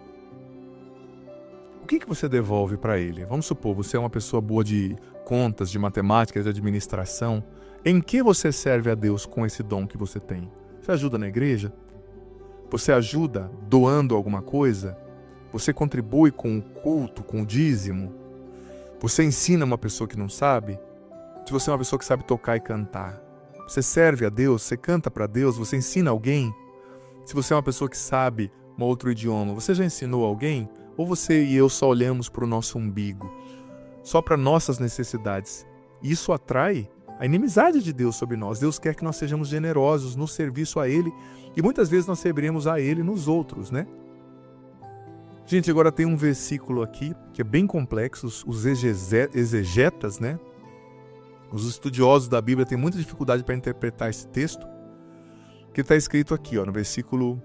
o que você devolve para Ele? Vamos supor, você é uma pessoa boa de contas, de matemática, de administração. Em que você serve a Deus com esse dom que você tem? Você ajuda na igreja? Você ajuda doando alguma coisa? Você contribui com o culto, com o dízimo? Você ensina uma pessoa que não sabe? Se você é uma pessoa que sabe tocar e cantar, você serve a Deus, você canta para Deus, você ensina alguém? Se você é uma pessoa que sabe um outro idioma, você já ensinou alguém? Ou você e eu só olhamos para o nosso umbigo, só para nossas necessidades? Isso atrai a inimizade de Deus sobre nós. Deus quer que nós sejamos generosos no serviço a Ele, e muitas vezes nós serviremos a Ele nos outros, né? Gente, agora tem um versículo aqui que é bem complexo, os exegetas, né? Os estudiosos da Bíblia têm muita dificuldade para interpretar esse texto, que está escrito aqui, no versículo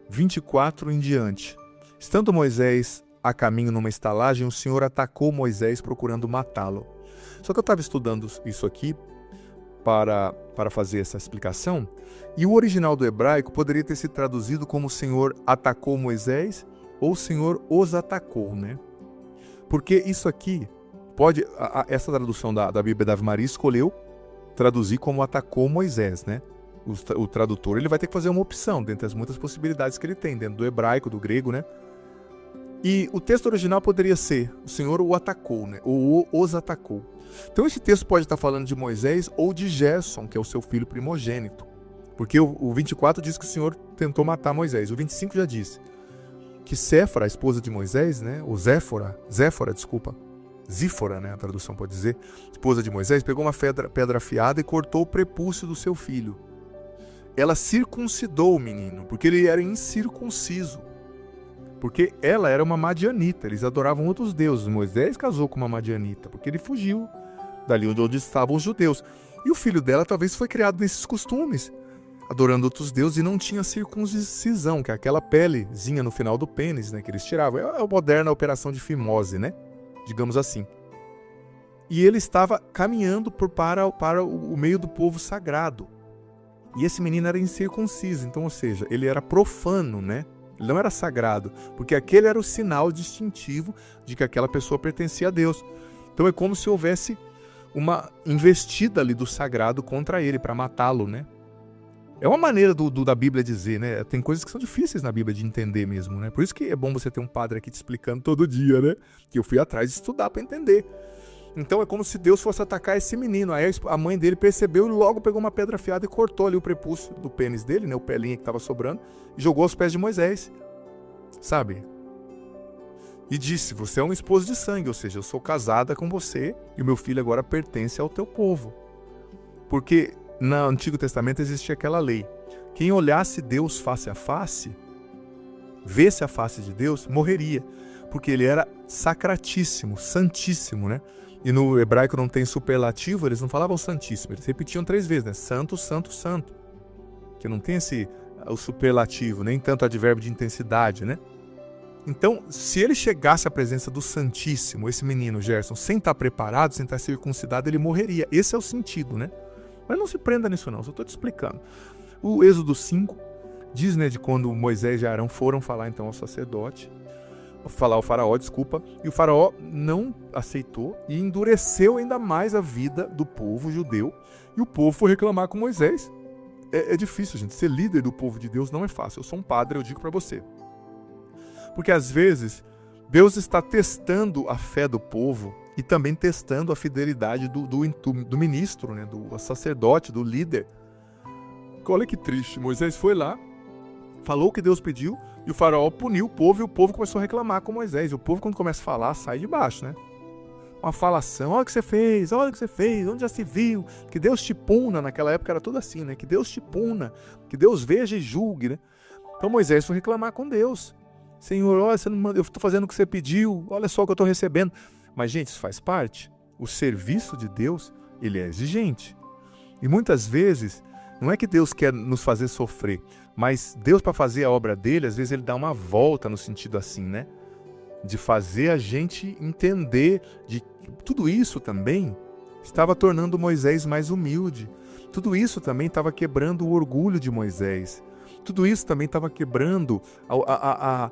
24 em diante. Estando Moisés a caminho numa estalagem, o Senhor atacou Moisés procurando matá-lo. Só que eu estava estudando isso aqui para fazer essa explicação, e o original do hebraico poderia ter sido traduzido como o Senhor atacou Moisés ou o Senhor os atacou, né? Porque isso aqui essa tradução da Bíblia da Ave Maria escolheu traduzir como atacou Moisés, né? O tradutor ele vai ter que fazer uma opção dentre as muitas possibilidades que ele tem, dentro do hebraico, do grego, né? E o texto original poderia ser o Senhor o atacou, né? Ou os atacou. Então esse texto pode estar falando de Moisés ou de Gerson, que é o seu filho primogênito. Porque o 24 diz que o Senhor tentou matar Moisés. O 25 já disse que Séfora, a esposa de Moisés, né? Ou Zífora, né? A tradução pode dizer, esposa de Moisés, pegou uma pedra afiada e cortou o prepúcio do seu filho. Ela circuncidou o menino, porque ele era incircunciso. Porque ela era uma madianita, eles adoravam outros deuses. Moisés casou com uma madianita, porque ele fugiu dali onde estavam os judeus. E o filho dela talvez foi criado nesses costumes, adorando outros deuses, e não tinha circuncisão, que é aquela pelezinha no final do pênis, né, que eles tiravam. É a moderna operação de fimose, né? Digamos assim. E ele estava caminhando para o meio do povo sagrado. E esse menino era incircunciso, então, ou seja, ele era profano, né? Ele não era sagrado, porque aquele era o sinal distintivo de que aquela pessoa pertencia a Deus. Então é como se houvesse uma investida ali do sagrado contra ele, para matá-lo, né? É uma maneira da Bíblia dizer, né? Tem coisas que são difíceis na Bíblia de entender mesmo, né? Por isso que é bom você ter um padre aqui te explicando todo dia, né? Que eu fui atrás de estudar para entender. Então é como se Deus fosse atacar esse menino. Aí a mãe dele percebeu e logo pegou uma pedra afiada e cortou ali o prepúcio do pênis dele, né? O pelinho que estava sobrando, e jogou aos pés de Moisés, sabe? E disse: você é uma esposa de sangue, ou seja, eu sou casada com você e o meu filho agora pertence ao teu povo. Porque no Antigo Testamento existia aquela lei: quem olhasse Deus face a face, vesse a face de Deus, morreria, porque ele era sacratíssimo, santíssimo, né? E no hebraico não tem superlativo, eles não falavam santíssimo, eles repetiam 3 vezes, né? Santo, santo, santo. Que não tem o superlativo, nem tanto advérbio de intensidade, né? Então, se ele chegasse à presença do Santíssimo, esse menino Gerson, sem estar preparado, sem estar circuncidado, ele morreria. Esse é o sentido, né? Mas não se prenda nisso não, só estou te explicando. O Êxodo 5 diz, né, de quando Moisés e Arão foram falar então ao sacerdote, ao faraó, e o faraó não aceitou e endureceu ainda mais a vida do povo judeu, e o povo foi reclamar com Moisés. É difícil, gente, ser líder do povo de Deus não é fácil. Eu sou um padre, eu digo para você. Porque às vezes Deus está testando a fé do povo e também testando a fidelidade do ministro, né, do sacerdote, do líder. Olha que triste, Moisés foi lá, falou o que Deus pediu, e o faraó puniu o povo, e o povo começou a reclamar com Moisés. E o povo, quando começa a falar, sai de baixo, né? Uma falação: olha o que você fez, onde já se viu, que Deus te puna. Naquela época era tudo assim, né? Que Deus te puna, que Deus veja e julgue, né? Então Moisés foi reclamar com Deus: Senhor, olha, eu estou fazendo o que você pediu, olha só o que eu estou recebendo. Mas, gente, isso faz parte. O serviço de Deus, ele é exigente. E muitas vezes, não é que Deus quer nos fazer sofrer, mas Deus, para fazer a obra dele, às vezes ele dá uma volta no sentido assim, né? De fazer a gente entender de tudo isso também estava tornando Moisés mais humilde. Tudo isso também estava quebrando o orgulho de Moisés. Tudo isso também estava quebrando a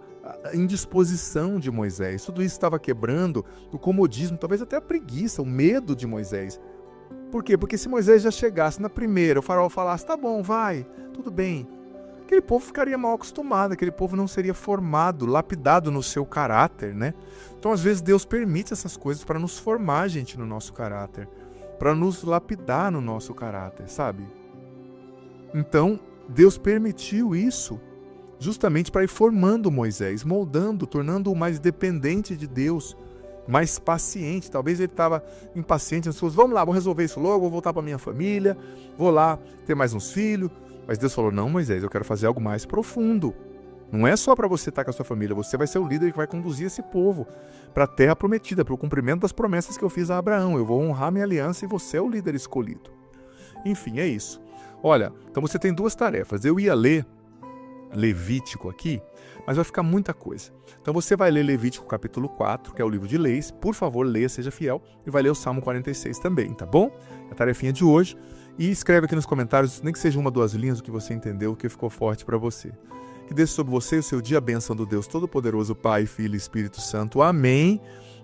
indisposição de Moisés. Tudo isso estava quebrando o comodismo, talvez até a preguiça, o medo de Moisés. Por quê? Porque se Moisés já chegasse na primeira, o faraó falasse: tá bom, vai, tudo bem, aquele povo ficaria mal acostumado, aquele povo não seria formado, lapidado no seu caráter, né? Então, às vezes, Deus permite essas coisas para nos formar, gente, no nosso caráter, para nos lapidar no nosso caráter, sabe? Então, Deus permitiu isso justamente para ir formando Moisés, moldando, tornando-o mais dependente de Deus, mais paciente. Talvez ele estava impaciente, as pessoas, vamos lá, vou resolver isso logo, vou voltar para minha família, vou lá ter mais uns filhos. Mas Deus falou, não, Moisés, eu quero fazer algo mais profundo. Não é só para você estar com a sua família, você vai ser o líder que vai conduzir esse povo para a terra prometida, para o cumprimento das promessas que eu fiz a Abraão. Eu vou honrar minha aliança e você é o líder escolhido. Enfim, é isso. Olha, então você tem 2 tarefas. Eu ia ler Levítico aqui, mas vai ficar muita coisa. Então você vai ler Levítico capítulo 4, que é o livro de leis. Por favor, leia, seja fiel. E vai ler o Salmo 46 também, tá bom? É a tarefinha de hoje. E escreve aqui nos comentários, nem que seja 1 ou 2 linhas, o que você entendeu, o que ficou forte para você. Que desça sobre você e o seu dia a bênção do Deus Todo-Poderoso, Pai, Filho e Espírito Santo. Amém.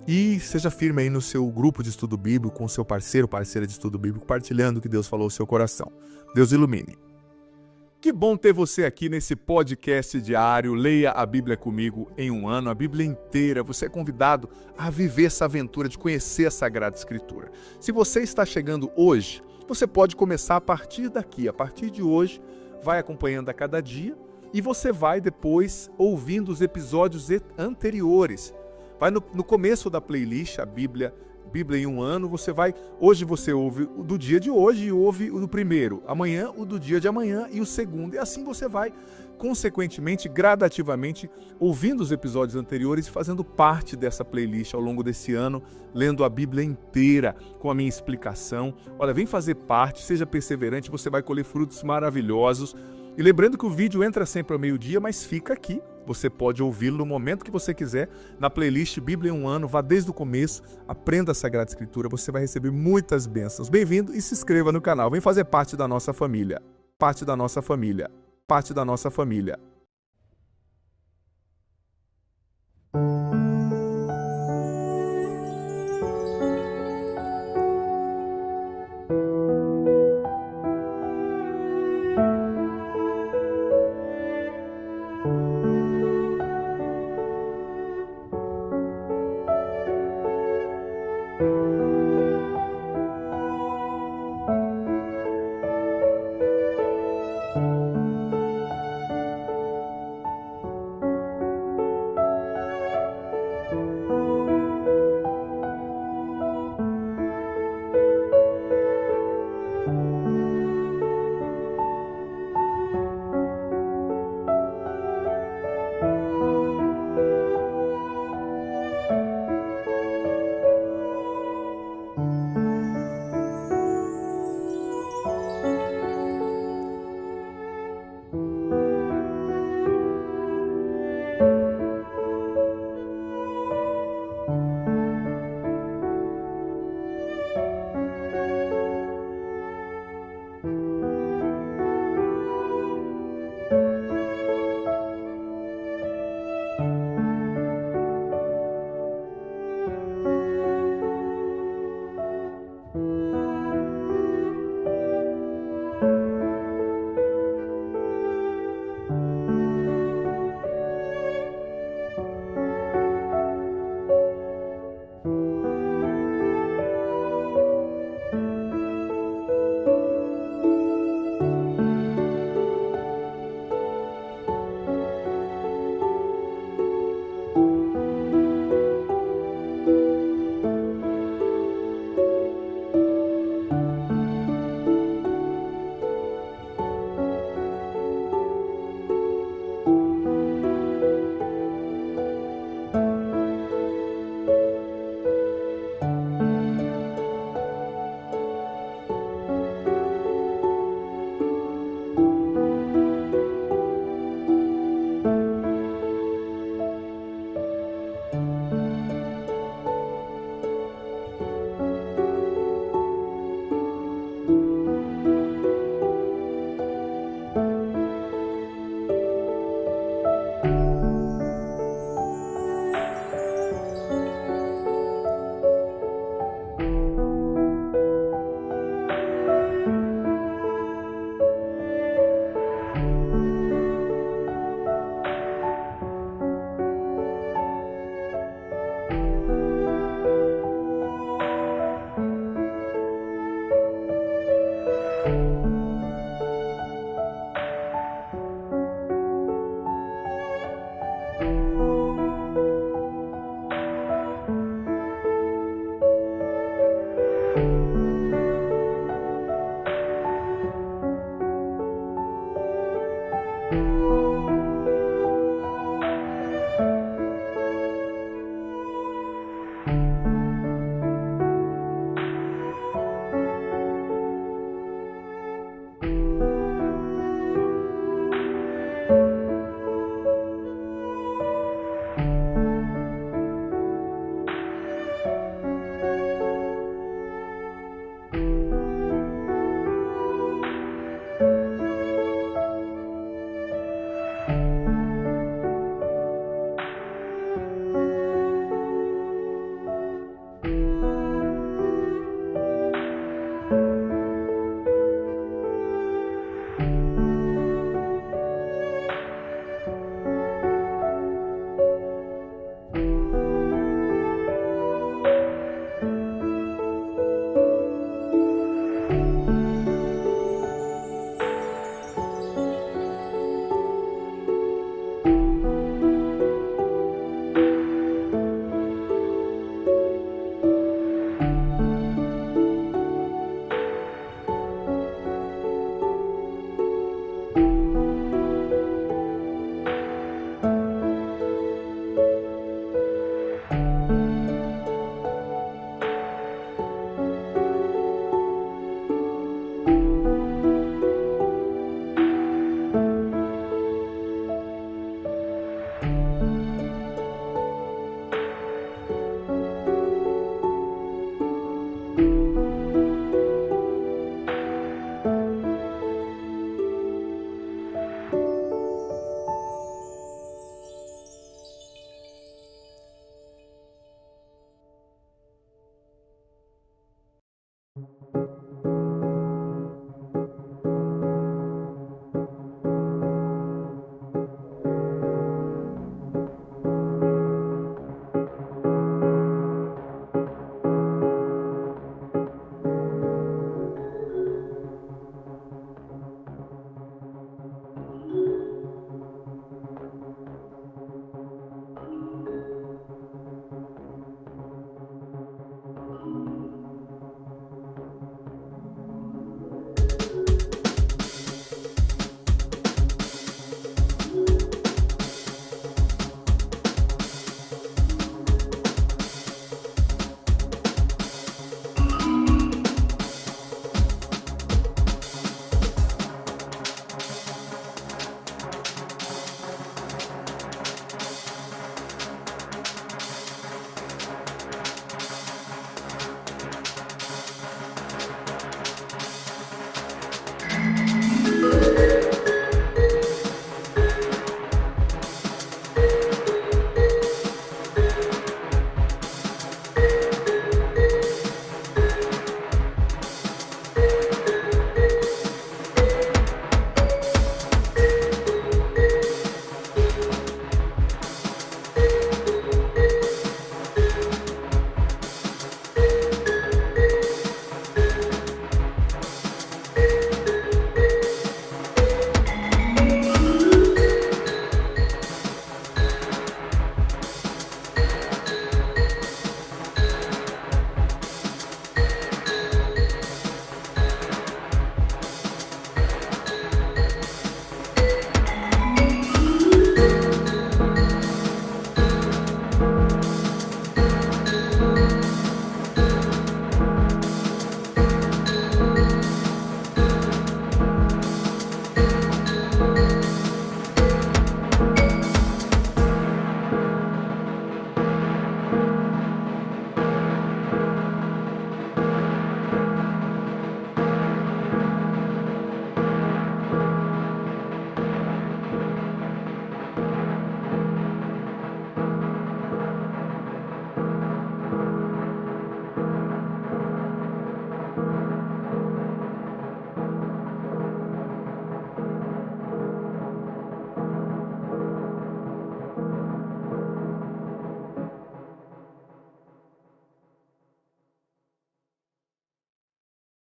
E seja firme aí no seu grupo de estudo bíblico, com o seu parceiro, parceira de estudo bíblico, partilhando o que Deus falou ao seu coração. Deus ilumine. Que bom ter você aqui nesse podcast diário. Leia a Bíblia comigo em 1 ano, a Bíblia inteira. Você é convidado a viver essa aventura de conhecer a Sagrada Escritura. Se você está chegando hoje, você pode começar a partir daqui. A partir de hoje, vai acompanhando a cada dia e você vai depois ouvindo os episódios anteriores. Vai no começo da playlist, a Bíblia em 1 ano, hoje você ouve o do dia de hoje e ouve o do primeiro, amanhã o do dia de amanhã e o segundo, e assim você vai, consequentemente, gradativamente, ouvindo os episódios anteriores e fazendo parte dessa playlist ao longo desse ano, lendo a Bíblia inteira, com a minha explicação. Olha, vem fazer parte, seja perseverante, você vai colher frutos maravilhosos. E lembrando que o vídeo entra sempre ao meio-dia, mas fica aqui. Você pode ouvi-lo no momento que você quiser, na playlist Bíblia em 1 ano, vá desde o começo, aprenda a Sagrada Escritura, você vai receber muitas bênçãos. Bem-vindo e se inscreva no canal, vem fazer parte da nossa família. Parte da nossa família. Parte da nossa família.